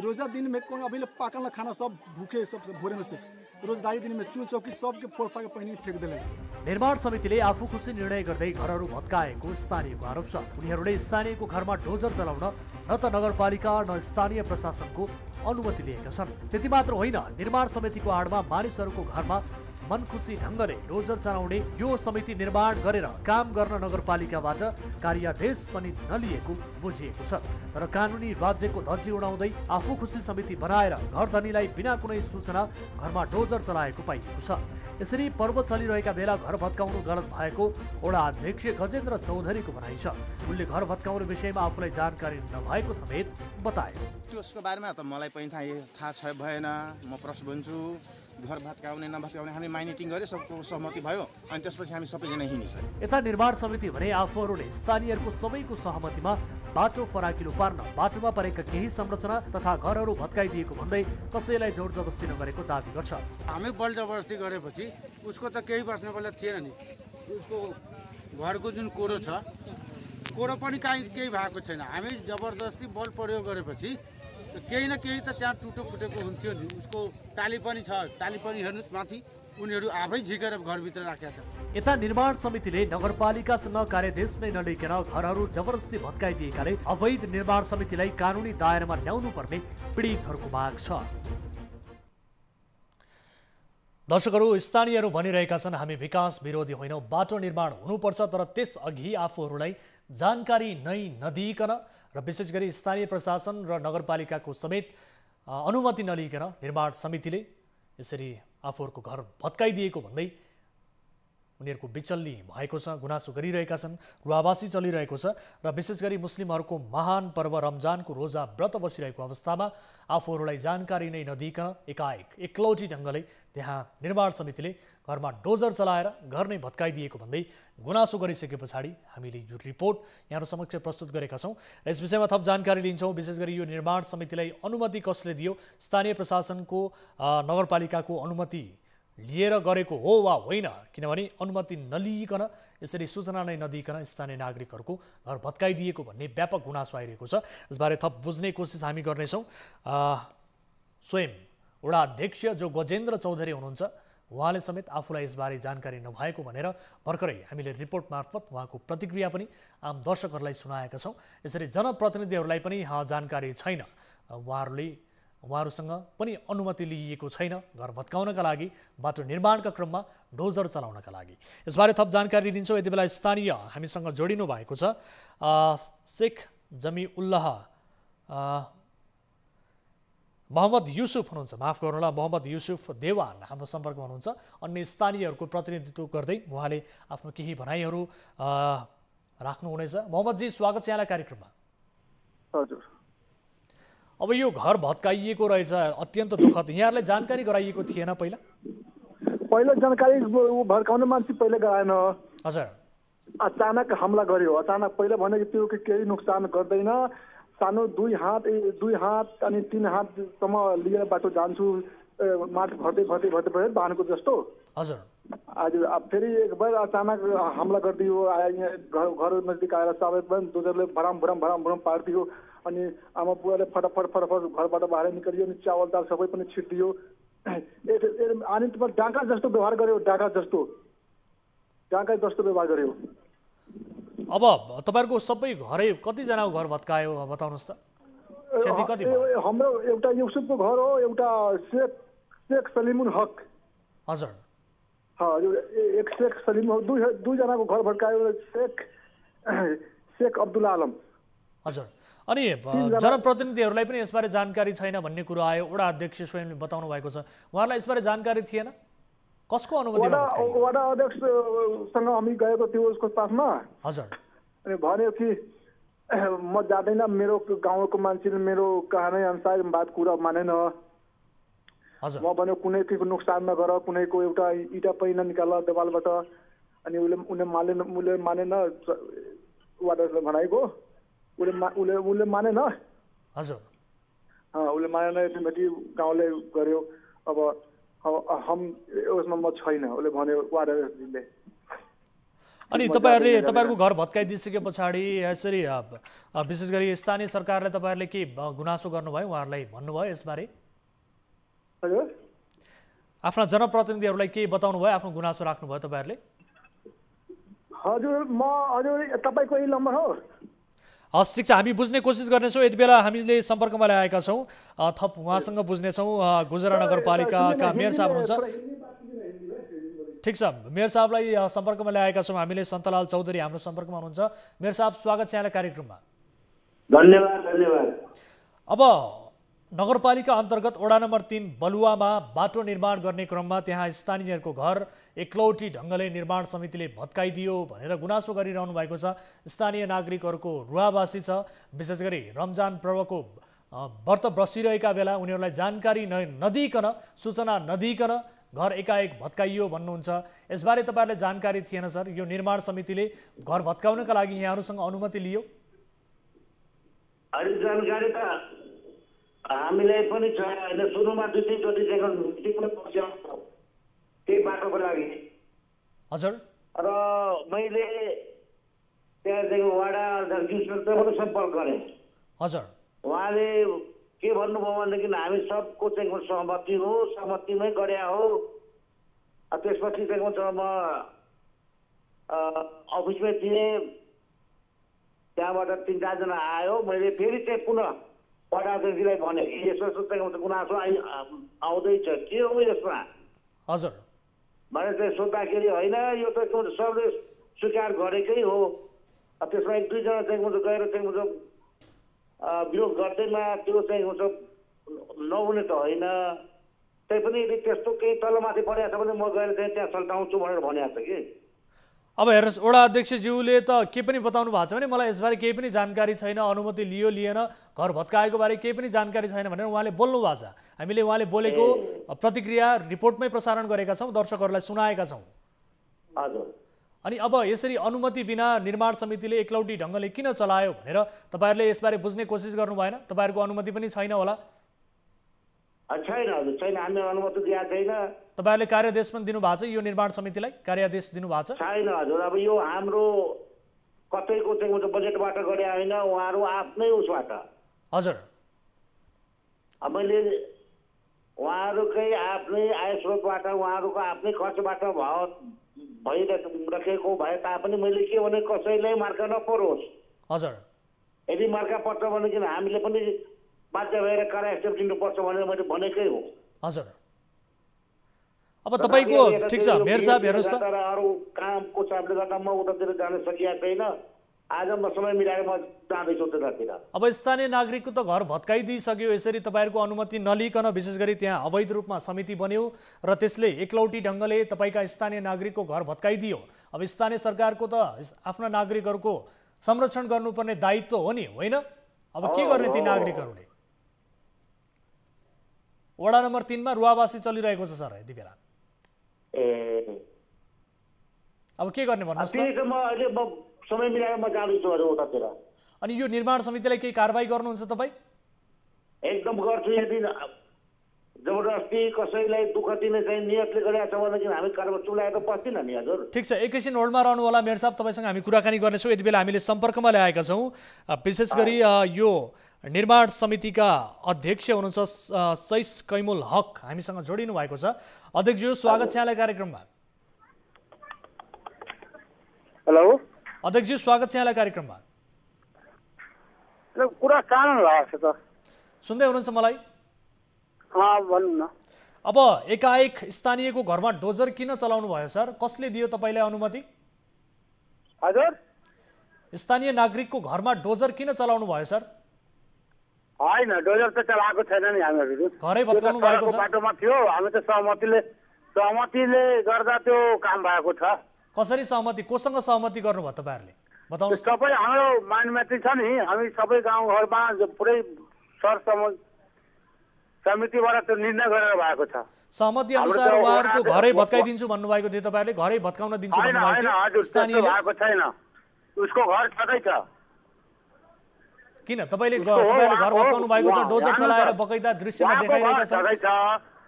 रोजा दिन में कौन अभी पाकल खाना सब भूखे सब भोरे में से रोजदारी दिन में चूल चौकी सबके फोड़ फाड़ पहिनी फेंक दिले। निर्माण समितिले आफू खुसी निर्णय गर्दै घरहरू भत्काएको स्थानीयको आरोप छ। उनीहरूले स्थानीयको घरमा डोजर चलाउन न त नगरपालिका न स्थानीय प्रशासनको अनुमति लिएका छन्। त्यति मात्र होइन, निर्माण समितिको आडमा मानिसहरूको घरमा मनखुसी ढङ्गले डोजर चलाउने यो समिति निर्माण गरेर काम गर्न नगरपालिकाबाट कार्यादेश पनि नलिएको बुझिएको छ। तर कानुनी राज्यको धज्जी उडाउँदै आफू खुसी समिति बनाएर घरधनीलाई बिना कुनै सूचना घरमा डोजर चलाएको पाइएको छ। यसरी पर्व चलिरहेका बेला घर भत्काउनु गलत भएको वडा अध्यक्ष गजेन्द्र चौधरीको भनाइ छ। उनले घर भत्काउने विषयमा आफूलाई जानकारी नभएको समेत बताए। त्यसको बारेमा त मलाई पनि थाहा भएन। म प्रश्न भन्छु, घर भत्काउने नभत्काउने हामी माइनिटिङ गरे, सबको सहमति भयो अनि त्यसपछि हामी सबैजना हिँडिसक्यो। यता निर्माण समिति भने आफूहरूले स्थानीयहरूको सबैको सहमतिमा बाटो फराकिलो पार्न बाटोमा परेका केही संरचना तथा घरहरू भत्काइदिएको भन्दै कसैलाई जोर जबरजस्ती नगरेको दावी गर्छ। हामी बल जबरजस्ती गरेपछि उसको त केही बस्ने बेला थिएन नि। उसको घरको जुन कोरो छ, कोरो पनि केही भएको छैन। हामी जबरजस्ती बल प्रयोग गरेपछि केही न केही त त्यहाँ टुटो फुटेको हुन्थ्यो नि। उसको टाली पनि छ, टाली पनि हेर्नुहोस् माथि उनीहरू आफै झिकेर घरभित्र राखेका छन्। यता निर्माण समितिले नगरपालिकासँग कार्यादेश नै नलिकन घरहरू जबरजस्ती भत्काइदिएकाले अवैध निर्माण समितिलाई कानुनी दायरामा ल्याउनु पर्ने पीडितहरूको माग छ। दर्शकहरू, स्थानीयहरू भनिरहेका छन् हामी विकास विरोधी होइनौँ, बाटो निर्माण हुनुपर्छ, तर त्यसअघि आफूहरूलाई जानकारी नै नदिइकन र विशेष गरी स्थानीय प्रशासन र नगरपालिकाको समेत अनुमति नलिकन निर्माण समितिले यसरी आफूहरूको घर भत्काइदिएको भन्दै उनीहरूको बिचल्ली भएको छ, गुनासो गरिरहेका छन्, रुवावासी चलिरहेको छ र विशेष गरी मुस्लिमहरूको महान पर्व रमजानको रोजा व्रत बसिरहेको अवस्थामा आफूहरूलाई जानकारी नै नदिइकन एकाएक एकलौटी ढङ्गले त्यहाँ निर्माण समितिले घरमा डोजर चलाएर घर नै भत्काइदिएको भन्दै गुनासो गरिसके पछाडि हामीले यो रिपोर्ट यहाँहरू समक्ष प्रस्तुत गरेका छौँ। यस विषयमा थप जानकारी लिन्छौँ। विशेष गरी यो निर्माण समितिलाई अनुमति कसले दियो, स्थानीय प्रशासनको नगरपालिकाको अनुमति लिएर गरेको हो वा होइन, किनभने अनुमति नलिइकन यसरी सूचना नै नदिइकन स्थानीय नागरिकहरूको घर भत्काइदिएको भन्ने व्यापक गुनासो आइरहेको छ। यसबारे थप बुझ्ने कोसिस हामी गर्नेछौँ। स्वयं वडा अध्यक्ष जो गजेन्द्र चौधरी हुनुहुन्छ, उहाँले समेत आफूलाई यसबारे जानकारी नभएको भनेर भर्खरै हामीले रिपोर्ट मार्फत उहाँको प्रतिक्रिया पनि आम दर्शकहरूलाई सुनाएका छौँ। यसरी जनप्रतिनिधिहरूलाई पनि जानकारी छैन, उहाँहरूसँग पनि अनुमति लिइएको छैन घर भत्काउनका लागि, बाटो निर्माणका क्रममा डोजर चलाउनका लागि। यसबारे थप जानकारी दिन्छौँ। यति बेला स्थानीय हामीसँग जोडिनु भएको छ शेख जमिउल्लाह मोहम्मद युसुफ हुनुहुन्छ, माफ गर्नुहोला, मोहम्मद युसुफ देवान हाम्रो सम्पर्कमा हुनुहुन्छ। अन्य स्थानीयहरूको प्रतिनिधित्व गर्दै उहाँले आफ्नो केही भनाइहरू राख्नुहुनेछ। मोहम्मदजी, स्वागत छ यहाँलाई कार्यक्रममा। हजुर, अब यो घर भत्काइएको रहेछ, अत्यन्त दुःखद। यहाँहरूलाई जानकारी गराइएको थिएन पहिला जानकारी भत्काउने मान्छे पहिले गराएन। हजुर, अचानक हमला गर्यो। अचानक पहिला भने त्यो केही नोक्सान गर्दैन, सानो 2 हात अनि 3 हातसम्म लिएर बाटो जान्छु, माटो भर्दै बाँधको जस्तो। हजुर, आज फेरि एक बार अचानक हमला गरिदियो। घर नजिक आएर सबै डोजरले भराम पारिदियो। अनि आमा बुवाले फटाफट घरबाट बाहिर निकालियो। अनि चावल दाल सबै पनि छिटिदियो। अनि डाका जस्तो व्यवहार गर्यो, डाका जस्तो व्यवहार गर्यो। अब तपाईँहरूको सबै घरै कतिजनाको घर भत्कायो बताउनुहोस् त, क्षति कति भयो? हाम्रो एउटा युसुफको घर हो, एउटा शेख सलिमुल हक। हजुर, एक शेख सलिम हो, दुईजनाको घर भत्कायो, शेख अब्दुल आलम। हजुर, अनि जनप्रतिनिधिहरूलाई पनि यसबारे जानकारी छैन भन्ने कुरो आयो। वडा अध्यक्ष स्वयंले बताउनु भएको छ, उहाँहरूलाई यसबारे जानकारी थिएन। कसको अनुमति? वडा अध्यक्षसँग हामी गएको थियो उसको पासमा। हजुर, अनि भन्यो कि म जाँदैन, मेरो गाउँको मान्छेले मेरो कहानी अनुसार बात कुरा मानेन। हजुर, म भन्यो कुनैको नोक्सान नगर, कुनैको एउटा इँटा पनि ननिकाल देवालबाट। अनि उसले मानेन, वादाले भनाइको उसले मानेन। हजुर, उसले मानेन, यतिमाथि गाउँले गर्यो। अब हम उसमा म छैन उसले भन्यो वादाले। अनि तपाईँहरूको घर भत्काइदिइसके पछाडि यसरी विशेष गरी स्थानीय सरकारले तपाईँहरूले के गुनासो गर्नुभयो, उहाँहरूलाई भन्नुभयो यसबारे? हजुर, आफ्ना जनप्रतिनिधिहरूलाई के बताउनु भयो, आफ्नो गुनासो राख्नुभयो तपाईँहरूले? हजुर, तपाईँको यही नम्बर हो? हस्, ठिक छ, हामी बुझ्ने कोसिस गर्नेछौँ। यति बेला हामीले सम्पर्कमा ल्याएका छौँ, थप उहाँसँग बुझ्नेछौँ। गुजरा नगरपालिकाका मेयर साहब हुनुहुन्छ। ठिक छ, मेयर साहबलाई सम्पर्कमा ल्याएका छौँ हामीले। सन्तलाल चौधरी हाम्रो सम्पर्कमा हुनुहुन्छ। मेयर साहब, स्वागत छ यहाँलाई कार्यक्रममा। धन्यवाद। अब नगरपालिका अन्तर्गत वडा नम्बर 3 बलुवामा बाटो निर्माण गर्ने क्रममा त्यहाँ स्थानीयहरूको घर एकलौटी ढङ्गले निर्माण समितिले भत्काइदियो भनेर गुनासो गरिरहनु भएको छ। स्थानीय नागरिकहरूको रुवावासी छ। विशेष गरी रमजान पर्वको व्रत बसिरहेका बेला उनीहरूलाई जानकारी नदिइकन, सूचना नदिइकन घर एकाएक भत्काइयो भन्नुहुन्छ। यसबारे तपाईँहरूले जानकारी थिएन सर? यो निर्माण समितिले घर भत्काउनका लागि यहाँहरूसँग अनुमति लियो? जानकारी त हामीलाई पनि छ होइन। सुरुमा 2-3 चोटि त्यही बाटोको लागि। हजुर, र मैले त्यहाँदेखि वडा अध्यक्षसँग सम्पर्क गरेँ। हजुर, उहाँले के भन्नुभयो भनेदेखि हामी सबको चाहिँ सहमति हो, सहमतिमै गरे हो। त्यसपछि चाहिँ म अफिसमै थिएँ, त्यहाँबाट 3-4 जना आयो। मैले फेरि चाहिँ पुनः वडा अध्यक्षलाई भने यसो चाहिँ गुनासो आउँदैछ, के हो यसमा? हजुर, भने चाहिँ सोद्धाखेरि होइन, यो त सबले स्वीकार गरेकै हो। त्यसमा 1-2 जना चाहिँ गएर चाहिँ विरोध गर्दैमा त्यो चाहिँ नहुने त होइन। त्यही पनि यदि त्यस्तो केही तलमाथि परेको छ भने म गएर चाहिँ त्यहाँ सल्टाउँछु भनेर भनेको छ कि। अब हेर्नुहोस्, वडा अध्यक्षज्यूले त के पनि बताउनु भएको छ भने मलाई यसबारे केही पनि जानकारी छैन, अनुमति लियो लिएन, घर भत्काएको बारे केही पनि जानकारी छैन भनेर उहाँले बोल्नु भएको छ। हामीले उहाँले बोलेको प्रतिक्रिया रिपोर्टमै प्रसारण गरेका छौँ, दर्शकहरूलाई सुनाएका छौँ। हजुर। अनि अब यसरी अनुमति बिना निर्माण समितिले एकलौटी ढङ्गले किन चलायो भनेर तपाईँहरूले यसबारे बुझ्ने कोसिस गर्नु भएन? तपाईँहरूको अनुमति पनि छैन होला? छैन हजुर, छैन, हामीले अनुमति दिएको छैन। तपाईँहरूले कार्यादेश पनि दिनुभएको छ यो निर्माण समितिलाई? कार्यादेश दिनुभएको छ? छैन हजुर। अब यो हाम्रो कतैको चाहिँ बजेटबाट गरे होइन, उहाँहरू आफ्नै उसबाट। हजुर। अब मैले उहाँहरूकै आफ्नै आय स्रोतबाट उहाँहरूको आफ्नै खर्चबाट भइराखेको भए तापनि मैले के भने कसैलाई मार्का नपरोस्। हजुर। यदि मार्का पर्छ भनेदेखि हामीले पनि बाध्य भएर कार्य स्टेप दिनुपर्छ भनेर मैले भनेकै हो। हजुर। अब तपाईँको ठिक छ मेयर साहब, हेर्नुहोस् त, अरू कामको चापले गर्दा म उतातिर जान सकिएको छैन। आज म समय मिलाएर म जाँदैछु त्यतातिर। अब स्थानीय नागरिकको त घर भत्काइदिइसक्यो, यसरी तपाईँहरूको अनुमति नलिकन विशेष गरी त्यहाँ अवैध रूपमा समिति बन्यो र त्यसले एकलौटी ढङ्गले तपाईँका स्थानीय नागरिकको घर भत्काइदियो। अब स्थानीय सरकारको त आफ्ना नागरिकहरूको संरक्षण गर्नुपर्ने दायित्व हो नि, होइन? अब के गर्ने ती नागरिकहरूले? वडा नम्बर 3 मा रुवावासी चलिरहेको छ सर यति बेला। अब के गर्ने भन्नुहोस् त? समय मिलाएर म जाँदैछु उतातिर। अनि यो निर्माण समितिलाई केही कारबाही गर्नुहुन्छ तपाईँ? एकदम गर्छु। यदि जबरजस्ती कसैलाई दुःख दिने चाहिँ नियतले गरेको छ भनेदेखि हामी कारबाही चुलाएर त बस्दिन नि हजुर। ठिक छ, एकैछिन होल्डमा रहनु होला मेयर साहब, तपाईँसँग हामी कुराकानी गर्नेछौँ। यति बेला हामीले सम्पर्कमा ल्याएका छौँ विशेष गरी यो निर्माण समितिका अध्यक्ष हुनुहुन्छ सैस कैमुल हक, हामीसँग जोडिनु भएको छ। अध्यक्षज्यू स्वागत छ यहाँलाई कार्यक्रममा। हेलो अध्यक्षज्यू स्वागत छ यहाँलाई कार्यक्रममा। कुरा कान लाग्छ त, सुन्दै हुनुहुन्छ मलाई? भन्नु न। अब एकाएक स्थानीयको घरमा डोजर किन चलाउनु भयो सर? कसले दियो तपाईँलाई अनुमति? हजुर, स्थानीय नागरिकको घरमा डोजर किन चलाउनु भयो सर? होइन, डोजर त चलाएको छैन नि हामीहरू। घरै भत्काउनु भएको छ? बाटोमा थियो, हामी त सहमतिले गर्दा त्यो काम भएको छ। कसरी सहमति? कोसँग सहमति गर्नुभयो तपाईँहरूले बताउनुहोस्? सबै हाम्रो मानमैत्री छ नि, हामी सबै गाउँघरमा पुरै समितिबाट त्यो निर्णय गरेर भएको छ। सहमति अनुसार उहाँहरूको घरै भत्काइदिन्छु भन्नुभएको थियो तपाईँहरूले, घरै भत्काउन दिन्छु भन्नुभएको थियो स्थानीयले? भएको छैन, उसको घर छँदै छ। किन तपाईँले घर भत्काउनु भएको छ? डोजर चलाएर बकैदा दृश्यमा देखाइरहेका छन्।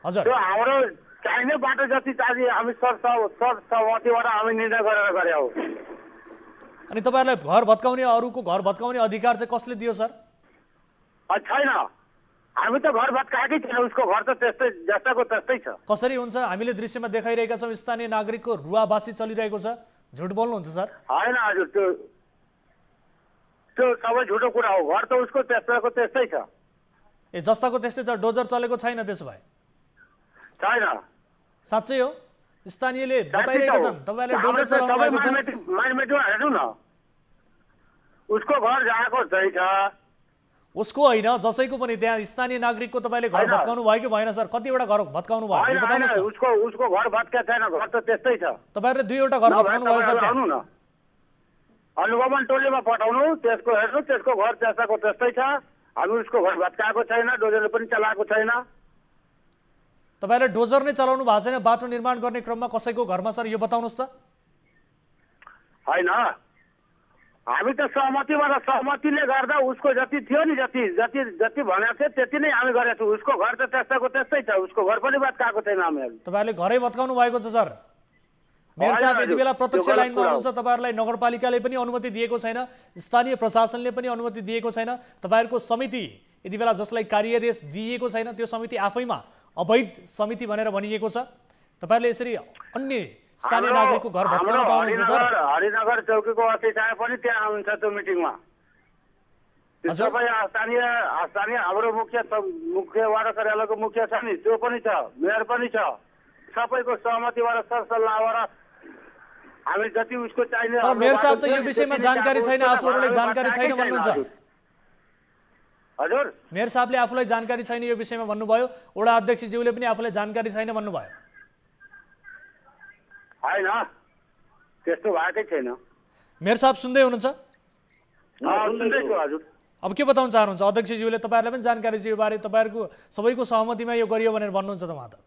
हजुर, त्यो हाम्रो चाहिने बाटो जति चाहिए हामी सहमतिबाट हामी निर्णय गरेर गरे हो। अनि तपाईँहरूलाई घर भत्काउने, अरूको घर भत्काउने अधिकार चाहिँ कसले दियो सर? छैन, हामी त घर भत्काएकै छैन, उसको घर त त्यस्तै जस्ताको त्यस्तै छ। कसरी हुन्छ? हामीले दृश्यमा देखाइरहेका छौँ स्थानीय नागरिकको रुवावासी चलिरहेको छ। झुट बोल्नुहुन्छ सर? होइन हजुर, त्यो सबै झुटो कुरा हो। घर त उसको त्यस्ताको त्यस्तै छ। जस्ताको त्यस्तै छ, डोजर चलेको छैन त्यसो भए? छैन। साँच्चै हो? स्थानीयले बताइरहेका छन् तपाईँले डोजर चलाउनु भएको छ। माइनमेटमा हेर्नु न, उसको घर जहाँको चाहिँ छ। उसको होइन, जसैको पनि। त्यहाँ स्थानीय नागरिकको तपाईँले घर भत्काउनु भयो कि भएन सर? कतिवटा घर भत्काउनु भयो बताउनुहोस्? उसको घर भत्का छैन, घर त त्यस्तै छ। तपाईँहरूले 2वटा घर भत्काउनु भयो सर त्यहाँ? अनुगमन टोलीमा पठाउनु, त्यसको हेर्नु, त्यसको घर त्यस्ताको त्यस्तै छ। हामी उसको घर भत्काएको छैन, डोजरले पनि चलाएको छैन। तपाईँहरूले डोजर नै चलाउनु भएको छैन बाटो निर्माण गर्ने क्रममा कसैको घरमा सर, यो बताउनुहोस् त? होइन, हामी त सहमतिले गर्दा उसको जति थियो नि, जति भनेको थियो त्यति नै हामी गरेका छौँ। उसको घर त त्यस्ताको त्यस्तै छ, उसको घर पनि भत्काएको छैन हामीहरू। तपाईँहरूले घरै भत्काउनु भएको छ सर? मेयर साहब यति बेला प्रत्यक्ष लाइनमा हुनुहुन्छ, तपाईँहरूलाई नगरपालिकाले पनि अनुमति दिएको छैन, स्थानीय प्रशासनले पनि अनुमति दिएको छैन। तपाईँहरूको समिति यति बेला जसलाई कार्यादेश दिएको छैन त्यो समिति आफैमा अवैध समिति भनेर भनिएको छ। तपाईँहरूले यसरी अन्य स्थानीय नागरिकको घर भत्काउन पाउनुहुन्छ सर? हरिनगर चौकीको अध्यक्ष पनि त्यहाँ हुन्छ त्यो मिटिङमा। सबै स्थानीय हाम्रो मुख्य वार्ड कार्यालयको मुख्य छ नि, त्यो पनि छ, मेयर पनि छ। सबैको सहमतिबाट सरसल्लाहबाट हामी जति उसको चाहिने। तर मेयर साहब त यो विषयमा जानकारी छैन, आफूहरूलाई जानकारी छैन भन्नुहुन्छ? हजुर मेयर साहबले आफूलाई जानकारी छैन यो विषयमा भन्नुभयो, वडा अध्यक्षज्यूले पनि आफूलाई जानकारी छैन भन्नुभयो। होइन त्यस्तो भएकै छैन। मेयर साहब सुन्दै हुनुहुन्छ? सुन्दैछु हजुर। अब के बताउन चाहनुहुन्छ अध्यक्षज्यूले? तपाईँहरूलाई पनि जानकारी छ यो बारे, तपाईँहरूको सबैको सहमतिमा यो गरियो भनेर भन्नुहुन्छ त उहाँ त?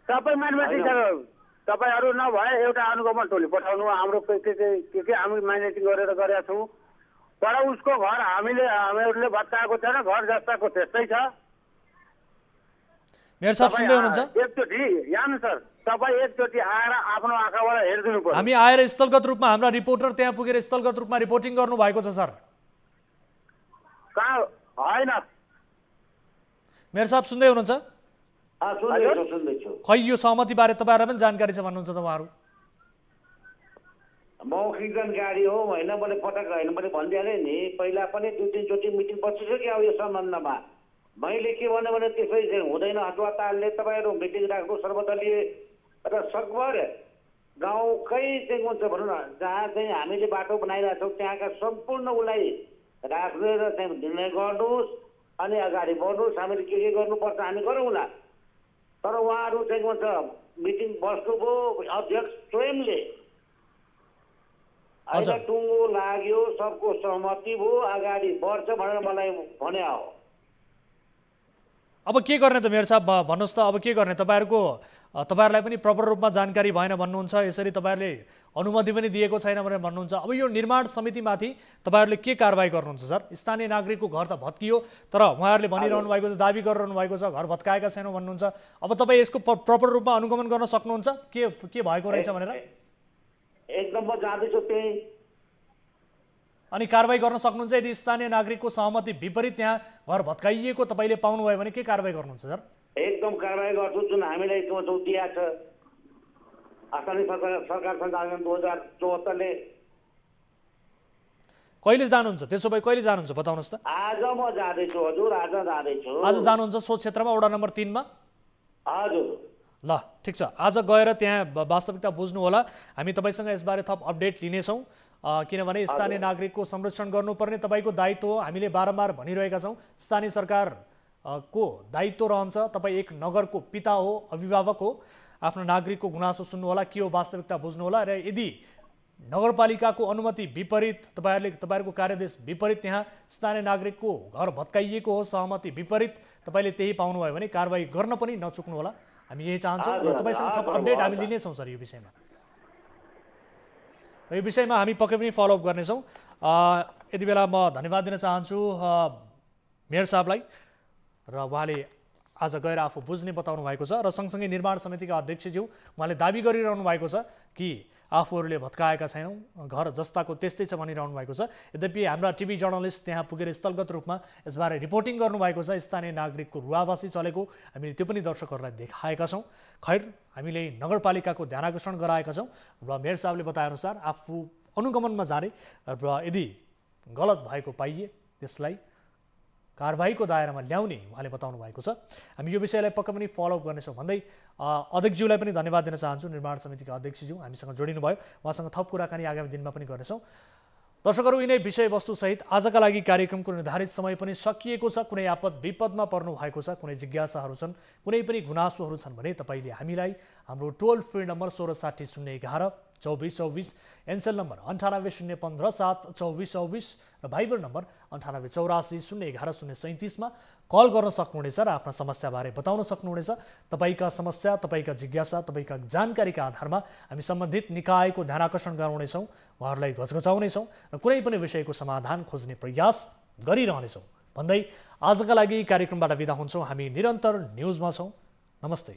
सबै माइनोरिटी तपाईँहरू नभए एउटा अनुगमन टोली पठाउनु, हाम्रो के हामी माइनोरिटी गरेर गरेका छौँ, तर उसको घर हामीहरूले भत्काएको छैन, घर जस्ताको त्यस्तै छ। मेयर साहब सुन्दै हुनुहुन्छ? एकचोटि यहाँ सर तपाईँ एकचोटि आएर आफ्नो आँखाबाट हेरिदिनु पर्यो। हामी आएर स्थलगत रूपमा हाम्रा रिपोर्टर त्यहाँ पुगेर स्थलगत रूपमा रिपोर्टिङ गर्नु भएको छ सर। कहाँ होइन मेयर साहब सुन्दै हुनुहुन्छ? खै यो सहमति बारे तपाईँहरूलाई पनि जानकारी छ भन्नुहुन्छ त उहाँहरू? मौखिक जानकारी हो, होइन मैले पटक होइन मैले भनिदिहालेँ नि, पहिला पनि 2-3 चोटि मिटिङ बसिसक्यो यो सम्बन्धमा। मैले के भने त्यसै चाहिँ हुँदैन, हटुवातालले तपाईँहरू मिटिङ राख्नु सर्वदलीय र सकभर गाउँकै चाहिँ हुन्छ भनौँ न, जहाँ चाहिँ हामीले बाटो बनाइरहेको छौँ त्यहाँका सम्पूर्ण उसलाई राखेर चाहिँ निर्णय गर्नुहोस् अनि अगाडि बढ्नुहोस्, हामीले के गर्नुपर्छ हामी गरौँला। तर उहाँहरू चाहिँ भन्छ मिटिङ बस्नुभयो, अध्यक्ष स्वयंले अहिले टुङ्गो लाग्यो, सबको सहमति भयो, अगाडि बढ्छ भनेर मलाई भने हो। अब के गर्ने त मेयर साहब भन्नुहोस् त, अब के गर्ने? तपाईँहरूलाई पनि प्रपर रूपमा जानकारी भएन भन्नुहुन्छ, यसरी तपाईँहरूले अनुमति पनि दिएको छैन भनेर भन्नुहुन्छ। अब यो निर्माण समितिमाथि तपाईँहरूले के कारवाही गर्नुहुन्छ सर? स्थानीय नागरिकको घर त भत्कियो, तर उहाँहरूले भनिरहनु भएको छ, दाबी गरिरहनु भएको छ घर भत्काएका छैनौँ भन्नुहुन्छ। अब तपाईँ यसको प्रपर रूपमा अनुगमन गर्न सक्नुहुन्छ के भएको रहेछ भनेर? एकदम म जाँदैछु त्यही। अनि कारवाही गर्न सक्नुहुन्छ यदि स्थानीय नागरिकको सहमति विपरीत त्यहाँ घर भत्काइएको तपाईँले पाउनुभयो भने के कारवाही गर्नुहुन्छ सर? एकदम कारवाही गर्छु, जुन हामीलाई दिएको छ स्थानीय सरकार सञ्चालन 2074ले। कहिले जानुहुन्छ? त्यसो भए कहिले जानुहुन्छ बताउनुहोस् त? आज म जाँदैछु हजुर, आज जाँदैछु। आज जानुहुन्छ सो क्षेत्रमा वडा नम्बर 3 मा? हजुर। ल ठिक छ, आज गएर त्यहाँ वास्तविकता बुझ्नु होला। हामी तपाईँसँग यसबारे थप अपडेट लिनेछौँ, किनभने स्थानीय नागरिकको संरक्षण गर्नुपर्ने तपाईँको दायित्व हो। हामीले बारम्बार भनिरहेका छौँ स्थानीय सरकारको दायित्व रहन्छ। तपाईँ एक नगरको पिता हो, अभिभावक हो, आफ्नो नागरिकको गुनासो सुन्नु होला, के हो वास्तविकता बुझ्नु होला। र यदि नगरपालिकाको अनुमति विपरीत, तपाईँहरूको कार्यदेश विपरीत त्यहाँ स्थानीय नागरिकको घर भत्काइएको हो, सहमति विपरीत तपाईँले त्यही पाउनुभयो भने कारवाही गर्न पनि नचुक्नु होला। हामी यही चाहन्छौँ र तपाईँसँग थप अपडेट हामी लिनेछौँ सर यो विषयमा। र यो विषयमा हामी पक्कै पनि फलोअप गर्नेछौँ। यति बेला म धन्यवाद दिन चाहन्छु मेयर साहबलाई, र उहाँले आज गएर आफू बुझ्ने बताउनु भएको छ। र सँगसँगै निर्माण समितिका अध्यक्षज्यू उहाँले दाबी गरिरहनु भएको छ कि आफूहरूले भत्काएका छैनौँ, घर जस्ताको त्यस्तै छ भनिरहनु भएको छ। यद्यपि हाम्रा टिभी जर्नलिस्ट त्यहाँ पुगेर स्थलगत रूपमा यसबारे रिपोर्टिङ गर्नुभएको छ, स्थानीय नागरिकको रुवावासी चलेको हामीले त्यो पनि दर्शकहरूलाई देखाएका छौँ। खैर, हामीले नगरपालिकाको ध्यान आकर्षण गराएका छौँ र मेयर साहबले बताएअनुसार आफू अनुगमनमा जाने र यदि गलत भएको पाइए त्यसलाई कारबाहीको दायरामा ल्याउने उहाँले बताउनु भएको छ। हामी यो विषयलाई पक्कै पनि फलोअप गर्नेछौँ भन्दै अध्यक्षज्यूलाई पनि धन्यवाद दिन चाहन्छु। निर्माण समितिका अध्यक्षज्यू हामीसँग जोडिनु भयो, उहाँसँग थप कुराकानी आगामी दिनमा पनि गर्नेछौँ। दर्शकहरू, यिनै विषयवस्तुसहित आजका लागि कार्यक्रमको निर्धारित समय पनि सकिएको छ। कुनै आपद विपदमा पर्नु भएको छ, कुनै जिज्ञासाहरू छन्, कुनै पनि गुनासोहरू छन् भने तपाईँले हामीलाई हाम्रो टोल फ्री नम्बर 1660 011 2424, एनसेल नम्बर 98 015 7 2424 र भाइबर नम्बर 98 84 011 037 मा कल गर्न सक्नुहुनेछ र आफ्ना समस्याबारे बताउन सक्नुहुनेछ। तपाईँका समस्या, तपाईँका जिज्ञासा, तपाईँका जानकारीका आधारमा हामी सम्बन्धित निकायको ध्यान आकर्षण गराउनेछौँ, उहाँहरूलाई घचघचाउनेछौँ र कुनै पनि विषयको समाधान खोज्ने प्रयास गरिरहनेछौँ भन्दै आजका लागि कार्यक्रमबाट बिदा हुन्छौँ। हामी निरन्तर न्युजमा छौँ। नमस्ते।